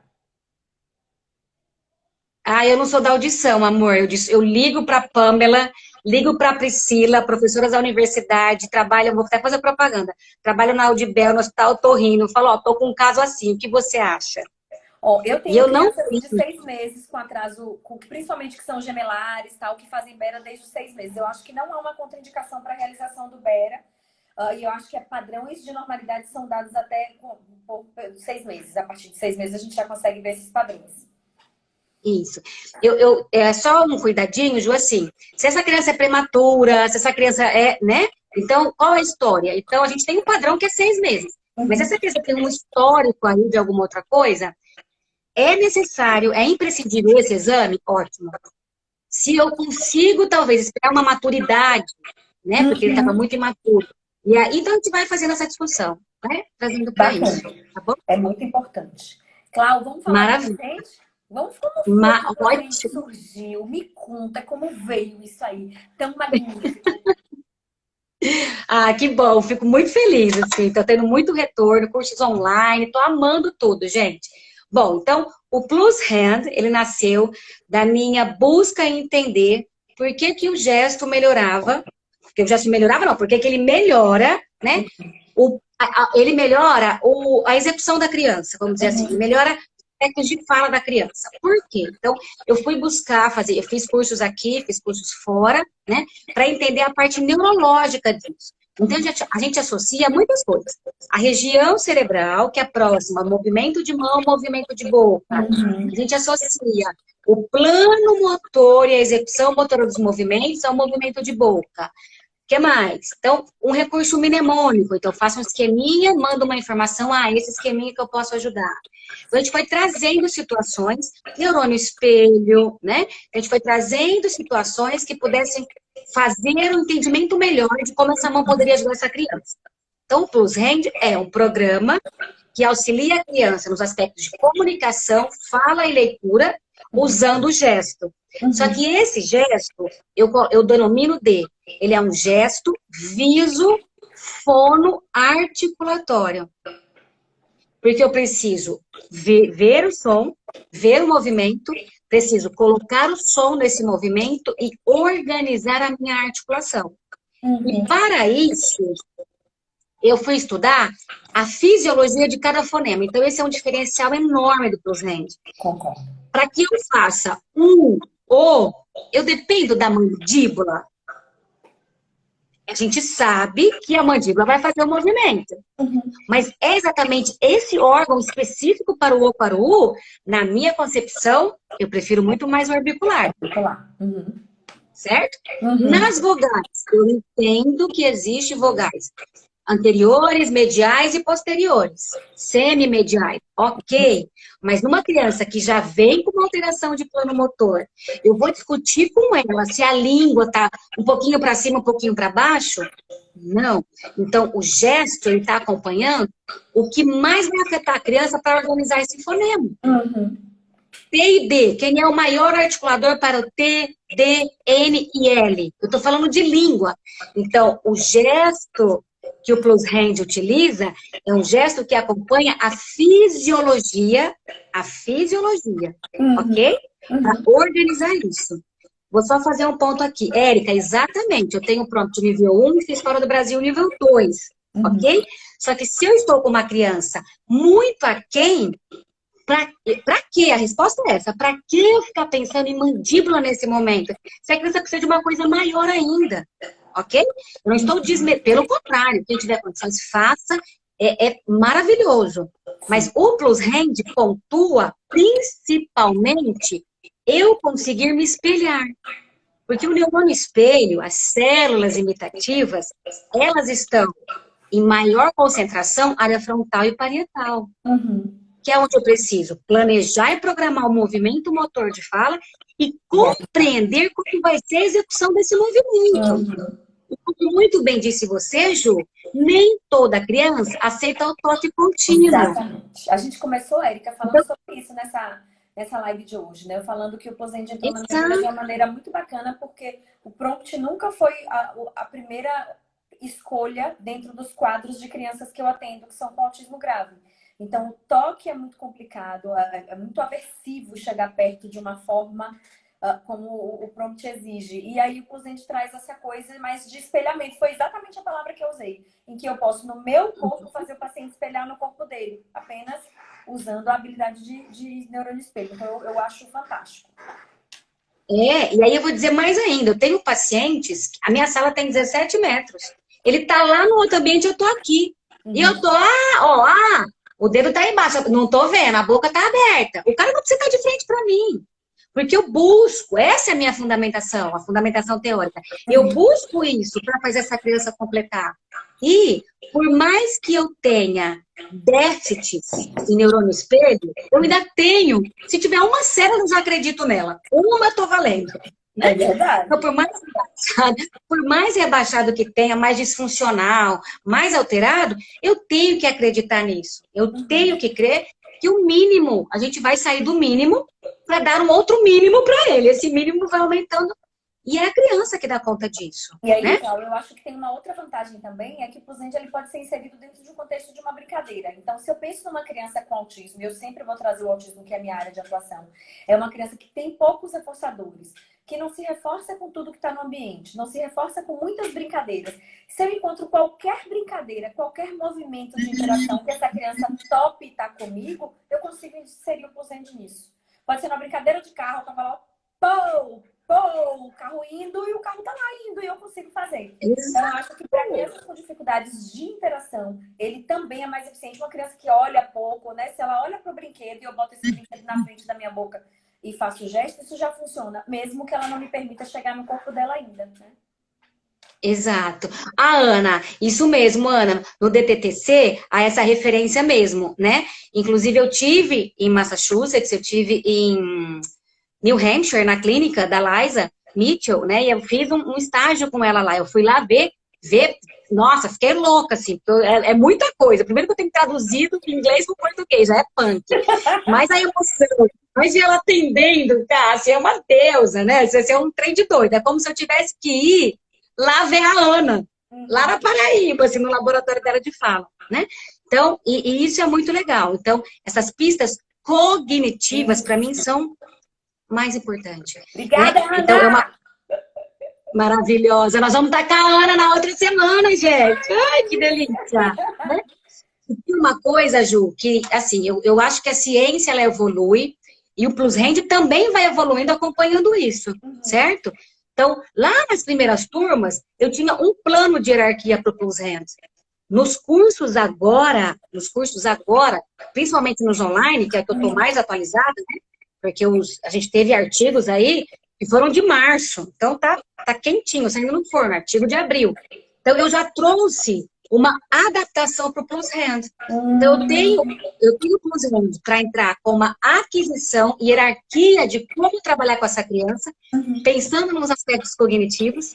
Eu não sou da audição, amor. Eu ligo para Pamela, ligo para Priscila, professoras da universidade, vou até fazer propaganda. Trabalho na Audibel, no Hospital Torrino. Falo, tô com um caso assim, o que você acha? Eu tenho crianças de 6 meses com atraso, principalmente que são gemelares, tal, que fazem Bera desde os 6 meses. Eu acho que não há uma contraindicação para a realização do Bera. E eu acho que padrões de normalidade são dados até por 6 meses. A partir de 6 meses a gente já consegue ver esses padrões. Isso. É só um cuidadinho, Ju, assim, se essa criança é prematura, se essa criança né? Então, qual é a história? Então, a gente tem um padrão que é 6 meses. Mas se essa criança tem um histórico aí de alguma outra coisa, é necessário, é imprescindível esse exame? Ótimo. Se eu consigo, talvez, esperar uma maturidade, né? Porque ele estava muito imaturo. E aí, então, a gente vai fazendo essa discussão, né? Trazendo para isso, tá bom? É muito importante. Clau, vamos falar com gente? Vamos falar como surgiu. Me conta como veio isso aí. Tão magnífico. Que bom. Fico muito feliz, assim. Tô tendo muito retorno, cursos online. Tô amando tudo, gente. Bom, então, o Plus Hand, ele nasceu da minha busca em entender por que o gesto melhorava. Porque o gesto melhorava, não. Por que ele melhora, né? Ele melhora a execução da criança, vamos dizer assim. Ele melhora aspectos de fala da criança. Por quê? Então, eu fui buscar eu fiz cursos aqui, fiz cursos fora, né? Para entender a parte neurológica disso. Então, a gente associa muitas coisas. A região cerebral, que é próxima ao movimento de mão, movimento de boca. A gente associa o plano motor e a execução motora dos movimentos ao movimento de boca. que mais? Então, um recurso mnemônico. Então, eu faço um esqueminha, mando uma informação, esse esqueminha que eu posso ajudar. Então, a gente foi trazendo situações, neurônio espelho, né? A gente foi trazendo situações que pudessem fazer um entendimento melhor de como essa mão poderia ajudar essa criança. Então, o Plus Hand é um programa que auxilia a criança nos aspectos de comunicação, fala e leitura, usando o gesto. Só que esse gesto, eu denomino ele é um gesto viso-fono-articulatório. Porque eu preciso ver o som, ver o movimento, preciso colocar o som nesse movimento e organizar a minha articulação. E para isso, eu fui estudar a fisiologia de cada fonema. Então, esse é um diferencial enorme do Plus Hand. Concordo. Para que eu faça eu dependo da mandíbula. A gente sabe que a mandíbula vai fazer o movimento. Mas é exatamente esse órgão específico para o U, na minha concepção, eu prefiro muito mais o orbicular. Certo? Nas vogais, eu entendo que existe vogais anteriores, mediais e posteriores. Semimediais, ok. Mas numa criança que já vem com uma alteração de plano motor, eu vou discutir com ela se a língua está um pouquinho para cima, um pouquinho para baixo? Não. Então, o gesto, ele está acompanhando o que mais vai afetar a criança para organizar esse fonema. T e D, quem é o maior articulador para o T, D, N e L? Eu estou falando de língua. Então, o gesto que o Plus Hand utiliza é um gesto que acompanha a fisiologia, ok? Para organizar isso. Vou só fazer um ponto aqui. Érica, exatamente, eu tenho prompt nível 1 e fiz fora do Brasil nível 2, ok? Só que se eu estou com uma criança muito aquém, para quê? A resposta é essa. Para que eu ficar pensando em mandíbula nesse momento? Se a criança precisa de uma coisa maior ainda, ok? Eu não estou pelo contrário, quem tiver condições, faça, é maravilhoso. Mas o Plus Hand pontua principalmente eu conseguir me espelhar. Porque o neurônio espelho, as células imitativas, elas estão em maior concentração área frontal e parietal. Que é onde eu preciso planejar e programar o movimento motor de fala e compreender como vai ser a execução desse movimento. E como muito bem disse você, Ju, nem toda criança aceita o toque contínuo. Exatamente. A gente começou, Érica, falando sobre isso nessa live de hoje, né? Eu falando que o Plus Hand entrou na minha vida de uma maneira muito bacana, porque o prompt nunca foi a primeira escolha dentro dos quadros de crianças que eu atendo, que são com autismo grave. Então, o toque é muito complicado, é muito aversivo chegar perto de uma forma como o prompt exige. E aí o Plus Hand traz essa coisa mais de espelhamento. Foi exatamente a palavra que eu usei, em que eu posso, no meu corpo, fazer o paciente espelhar no corpo dele, apenas usando a habilidade de neurônio espelho. Então, eu acho fantástico. E aí eu vou dizer mais ainda. Eu tenho pacientes, a minha sala tem 17 metros. Ele tá lá no outro ambiente, eu tô aqui. E eu tô o dedo tá embaixo, não tô vendo, a boca tá aberta. O cara não precisa estar de frente para mim. Porque eu busco, essa é a minha fundamentação, a fundamentação teórica. Eu busco isso para fazer essa criança completar. E, por mais que eu tenha déficits em neurônio espelho, eu ainda tenho. Se tiver uma célula, eu já acredito nela. Uma, tô valendo. É verdade. Então, por mais rebaixado que tenha, mais disfuncional, mais alterado, eu tenho que acreditar nisso. Eu tenho que crer que o mínimo, a gente vai sair do mínimo para dar um outro mínimo para ele. Esse mínimo vai aumentando. E é a criança que dá conta disso. E aí, né? Cláudia, eu acho que tem uma outra vantagem também, é que o Plus Hand ele pode ser inserido dentro de um contexto de uma brincadeira. Então, se eu penso numa criança com autismo, e eu sempre vou trazer o autismo, que é a minha área de atuação, é uma criança que tem poucos reforçadores, que não se reforça com tudo que está no ambiente, não se reforça com muitas brincadeiras. Se eu encontro qualquer brincadeira, qualquer movimento de interação que essa criança top está comigo, eu consigo inserir o Plus Hand nisso. Pode ser uma brincadeira de carro, eu tava lá, o carro indo e o carro tá lá indo e eu consigo fazer. Então, eu acho que para crianças com dificuldades de interação, ele também é mais eficiente. Uma criança que olha pouco, né? Se ela olha pro brinquedo e eu boto esse brinquedo na frente da minha boca e faço o gesto, isso já funciona, mesmo que ela não me permita chegar no corpo dela ainda, né? Exato. A Ana, isso mesmo, Ana, no DTTC, há essa referência mesmo, né? Inclusive, eu tive em Massachusetts, eu tive em New Hampshire, na clínica da Liza Mitchell, né? E eu fiz um estágio com ela lá. Eu fui lá ver, nossa, fiquei louca, assim, porque é muita coisa. Primeiro que eu tenho traduzido do inglês para o português, já é punk. Mas a emoção, mas ela atendendo, cara, assim, é uma deusa, né? Isso é um trem de doido. É como se eu tivesse que ir lá ver a Ana, lá na Paraíba, assim, no laboratório dela de fala, né? Então, e isso é muito legal. Então, essas pistas cognitivas, para mim, são mais importantes, Obrigada, né? Então, é uma Ana! maravilhosa. Nós vamos estar com a Ana na outra semana, gente. Ai, que delícia! Né? E tem uma coisa, Ju, que, assim, eu acho que a ciência, ela evolui e o Plus Hand também vai evoluindo acompanhando isso, certo? Então, lá nas primeiras turmas, eu tinha um plano de hierarquia para o Plus Hand. Nos cursos agora, principalmente nos online, que é que eu estou mais atualizada, né? Porque a gente teve artigos aí que foram de março. Então, tá quentinho, saindo no forno, artigo de abril. Então, eu já trouxe uma adaptação para o Plus Hand. Então, eu tenho o Plus Hand para entrar com uma aquisição, hierarquia de como trabalhar com essa criança, pensando nos aspectos cognitivos,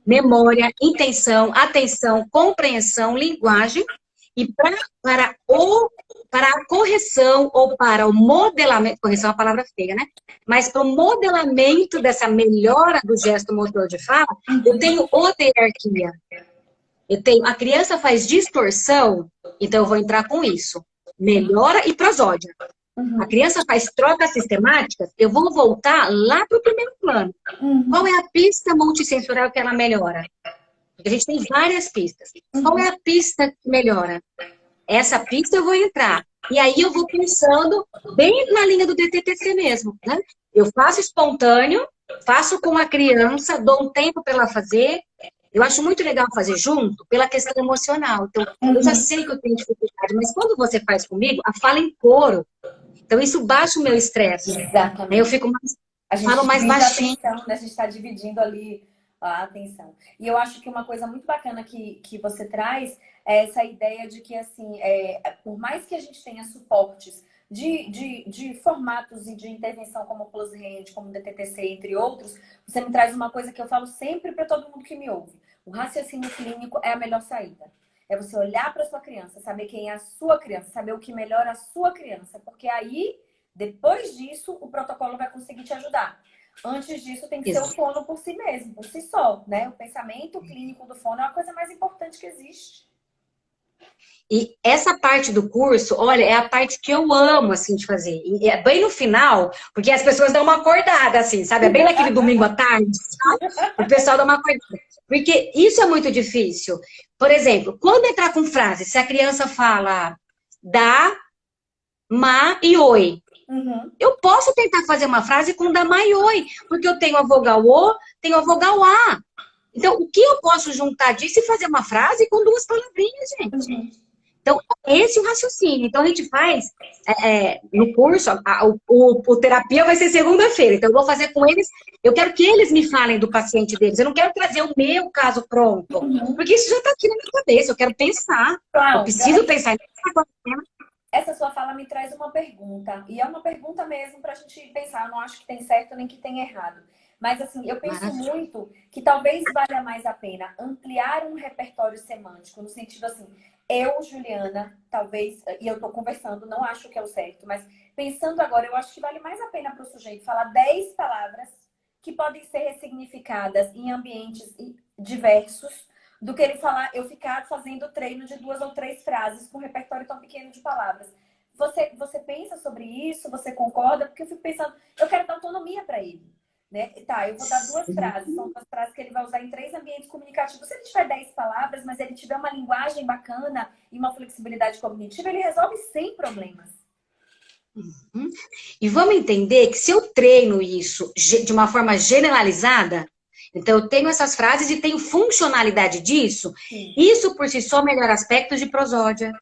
memória, intenção, atenção, compreensão, linguagem, e para a correção ou para o modelamento, correção é uma palavra feia, né? Mas para o modelamento dessa melhora do gesto motor de fala, eu tenho outra hierarquia. A criança faz distorção, então eu vou entrar com isso. Melhora e prosódia. A criança faz trocas sistemáticas, eu vou voltar lá para o primeiro plano. Qual é a pista multissensorial que ela melhora? Porque a gente tem várias pistas. Qual é a pista que melhora? Essa pista eu vou entrar. E aí eu vou pensando bem na linha do DTTC mesmo, né? Eu faço espontâneo, faço com a criança, dou um tempo para ela fazer. Eu acho muito legal fazer junto pela questão emocional. Então, eu já sei que eu tenho dificuldade, mas quando você faz comigo, a fala em coro. Então, isso baixa o meu estresse. Exatamente. Aí eu fico falo mais baixinho. A atenção, né? A gente está dividindo ali a atenção. E eu acho que uma coisa muito bacana que você traz é essa ideia de que, assim, por mais que a gente tenha suportes de formatos e de intervenção como o Plus Hand, como o DTTC, entre outros, você me traz uma coisa que eu falo sempre para todo mundo que me ouve. O raciocínio clínico é a melhor saída. É você olhar para a sua criança, saber quem é a sua criança, saber o que melhora a sua criança. Porque aí, depois disso, o protocolo vai conseguir te ajudar. Antes disso, tem que ser o fono por si mesmo, por si só, né? O pensamento clínico do fono é a coisa mais importante que existe. E essa parte do curso, olha, é a parte que eu amo, assim, de fazer. E é bem no final, porque as pessoas dão uma acordada, assim, sabe? É bem naquele domingo à tarde, sabe? O pessoal dá uma acordada. Porque isso é muito difícil. Por exemplo, quando entrar com frase, se a criança fala dá, ma e oi. Eu posso tentar fazer uma frase com dá, ma e oi, porque eu tenho a vogal O, tenho a vogal A. Então, o que eu posso juntar disso e fazer uma frase com duas palavrinhas, gente? Então, esse é o raciocínio. Então, a gente faz no curso, o terapia vai ser segunda-feira. Então, eu vou fazer com eles. Eu quero que eles me falem do paciente deles. Eu não quero trazer o meu caso pronto. Porque isso já está aqui na minha cabeça. Eu quero pensar. Claro, eu preciso pensar. Essa sua fala me traz uma pergunta. E é uma pergunta mesmo para a gente pensar. Eu não acho que tem certo nem que tem errado. Mas, assim, eu penso muito que talvez valha mais a pena ampliar um repertório semântico, no sentido assim, eu, Juliana, talvez, e eu tô conversando, não acho que é o certo, mas pensando agora, eu acho que vale mais a pena para o sujeito falar 10 palavras que podem ser ressignificadas em ambientes diversos, do que ele falar, eu ficar fazendo treino de 2 ou 3 frases com um repertório tão pequeno de palavras. Você pensa sobre isso? Você concorda? Porque eu fico pensando, eu quero dar autonomia para ele. Né? Tá, eu vou dar 2 frases. São 2 frases que ele vai usar em 3 ambientes comunicativos. Se ele tiver 10 palavras, mas ele tiver uma linguagem bacana e uma flexibilidade cognitiva, ele resolve sem problemas. E vamos entender que se eu treino isso de uma forma generalizada, então eu tenho essas frases e tenho funcionalidade disso, isso por si só melhora aspectos de prosódia.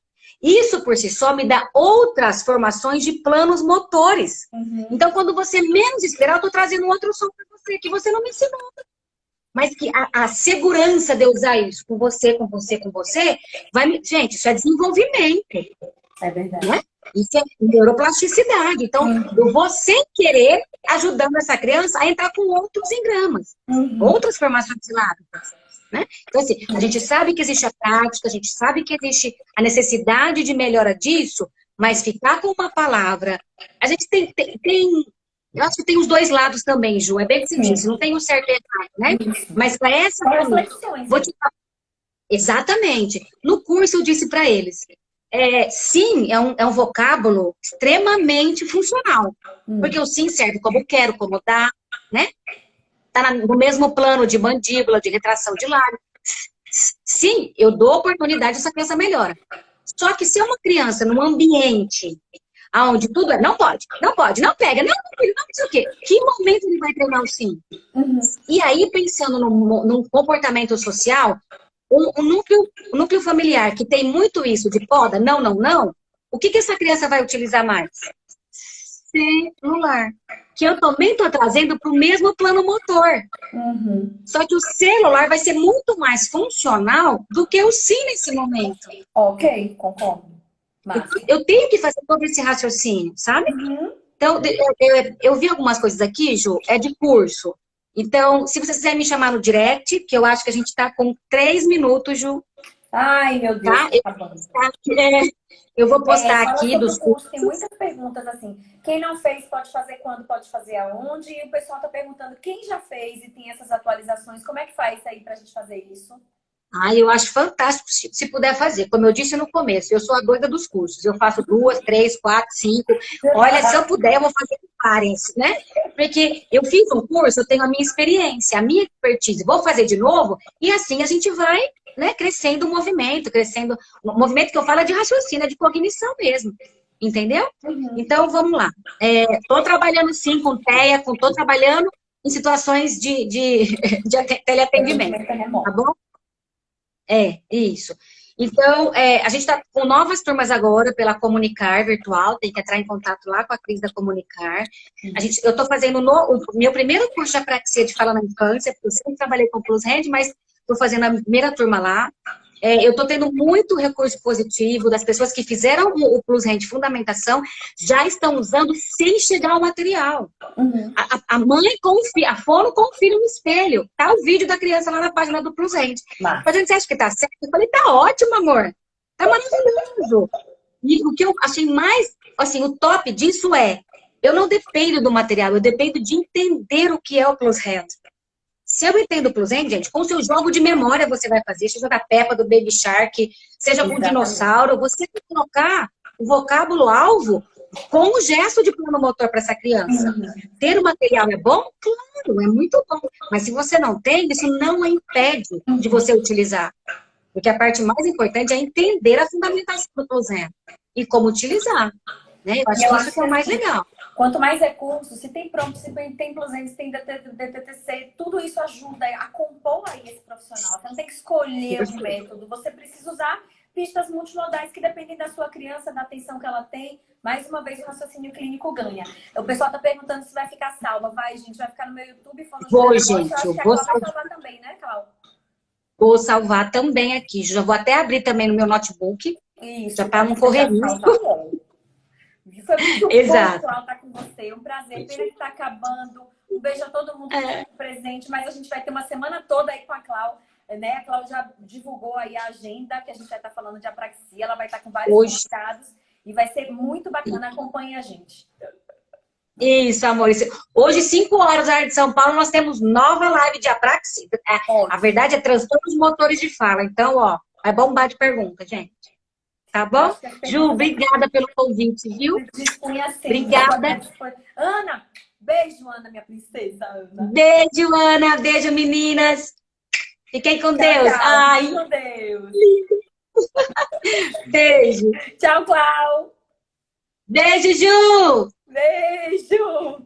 Isso por si só me dá outras formações de planos motores. Então, quando você menos esperar, eu estou trazendo outro som para você, que você não me ensinou. mas que a segurança de eu usar isso com você, com você, com você, gente, isso é desenvolvimento, É verdade. né? Isso é neuroplasticidade. Então, eu vou sem querer ajudando essa criança a entrar com outros engramas, outras formações silábicas, né? Então, assim, a gente sabe que existe a prática, a gente sabe que existe a necessidade de melhora disso, mas ficar com uma palavra, a gente eu acho que tem os dois lados também, Ju, é bem que você disse, não tem o certo e errado, né? Mas para essa, vou te falar, exatamente. No curso eu disse para eles, sim, é um vocábulo extremamente funcional. Porque o sim serve como quero, como dá, né? Está no mesmo plano de mandíbula, de retração de lábio. Sim, eu dou oportunidade, essa criança melhora. Só que se é uma criança num ambiente onde tudo não pode, não pode, não pega, não sei o quê, que momento ele vai treinar o sim? E aí, pensando num comportamento social, o núcleo familiar, que tem muito isso de poda, não, não, não, o que essa criança vai utilizar mais? Celular. Que eu também estou trazendo para o mesmo plano motor. Só que o celular vai ser muito mais funcional do que o sim nesse momento. Ok, concordo. Eu tenho que fazer todo esse raciocínio, sabe? Então, eu vi algumas coisas aqui, Ju, é de curso. Então, se você quiser me chamar no direct, que eu acho que a gente está com 3 minutos, Ju. Ai, meu Deus. Tá? Eu vou postar aqui dos cursos. Tem muitas perguntas assim. Quem não fez pode fazer quando, pode fazer aonde? E o pessoal está perguntando quem já fez e tem essas atualizações. Como é que faz aí para a gente fazer isso? Eu acho fantástico se puder fazer. Como eu disse no começo, eu sou a doida dos cursos. Eu faço 2, 3, 4, 5. Olha, se eu puder, eu vou fazer parentes, né? Porque eu fiz um curso, eu tenho a minha experiência, a minha expertise. Vou fazer de novo e assim a gente vai, né, crescendo o movimento, crescendo. O movimento que eu falo é de raciocínio, é de cognição mesmo. Entendeu? Então, vamos lá. Estou trabalhando sim com TEA, estou trabalhando em situações de teleatendimento. Tá bom? Isso. Então, a gente está com novas turmas agora pela Comunicar Virtual, tem que entrar em contato lá com a Cris da Comunicar. Eu estou fazendo o meu primeiro curso de apraxia de fala na infância, porque eu sempre trabalhei com Plus Hand, mas estou fazendo a primeira turma lá. Eu estou tendo muito recurso positivo das pessoas que fizeram o Plus Hand Fundamentação, já estão usando sem chegar ao material. A mãe confia, a fono confia no espelho. Tá o vídeo da criança lá na página do Plus Hand. Mas a gente acha que tá certo? Eu falei, tá ótimo, amor. Tá maravilhoso. E o que eu achei mais, assim, o top disso eu não dependo do material, eu dependo de entender o que é o Plus Hand. Se eu entendo o Plus Hand, gente, com o seu jogo de memória você vai fazer, seja da Peppa, do Baby Shark, seja com o dinossauro, você vai colocar o vocábulo-alvo com o gesto de plano motor para essa criança. Ter o material é bom? Claro, é muito bom. Mas se você não tem, isso não a impede de você utilizar. Porque a parte mais importante é entender a fundamentação do Plus Hand e como utilizar. Né? Eu acho que isso que é o mais legal. Quanto mais recursos, se tem prompt, se tem Plus Hand, se tem DTTC, tudo isso ajuda a compor aí esse profissional. Você não tem que escolher um método, você precisa usar pistas multimodais que dependem da sua criança, da atenção que ela tem. Mais uma vez, o raciocínio clínico ganha. O pessoal está perguntando se vai ficar salva. Vai, gente, vai ficar no meu YouTube. Vou, gente. Eu acho que a Cláudia vai salvar também, né, Cláudia? Vou salvar também aqui. Já vou até abrir também no meu notebook. Isso. Já para não correr risco. Foi muito Exato. bom, Cláudia, estar com você. Um prazer. Pena que está acabando. Um beijo a todo mundo que está presente. Mas a gente vai ter uma semana toda aí com a Cláudia. Né? A Cláudia já divulgou aí a agenda, que a gente vai estar falando de apraxia. Ela vai estar com vários convidados. E vai ser muito bacana. Acompanhe a gente. Isso, amor. Hoje, 5 horas da hora de São Paulo, nós temos nova live de apraxia. A verdade é transtornos motores de fala. Então, ó, vai bombar de pergunta, gente. Tá bom? Ju, obrigada pelo convite, viu? Disponha sempre. Obrigada. Ana, beijo, Ana, minha princesa. Ana. Beijo, Ana. Beijo, meninas. Fiquem com Deus. Tchau. Ai, com Deus. Beijo. Tchau, Clau. Beijo, Ju. Beijo.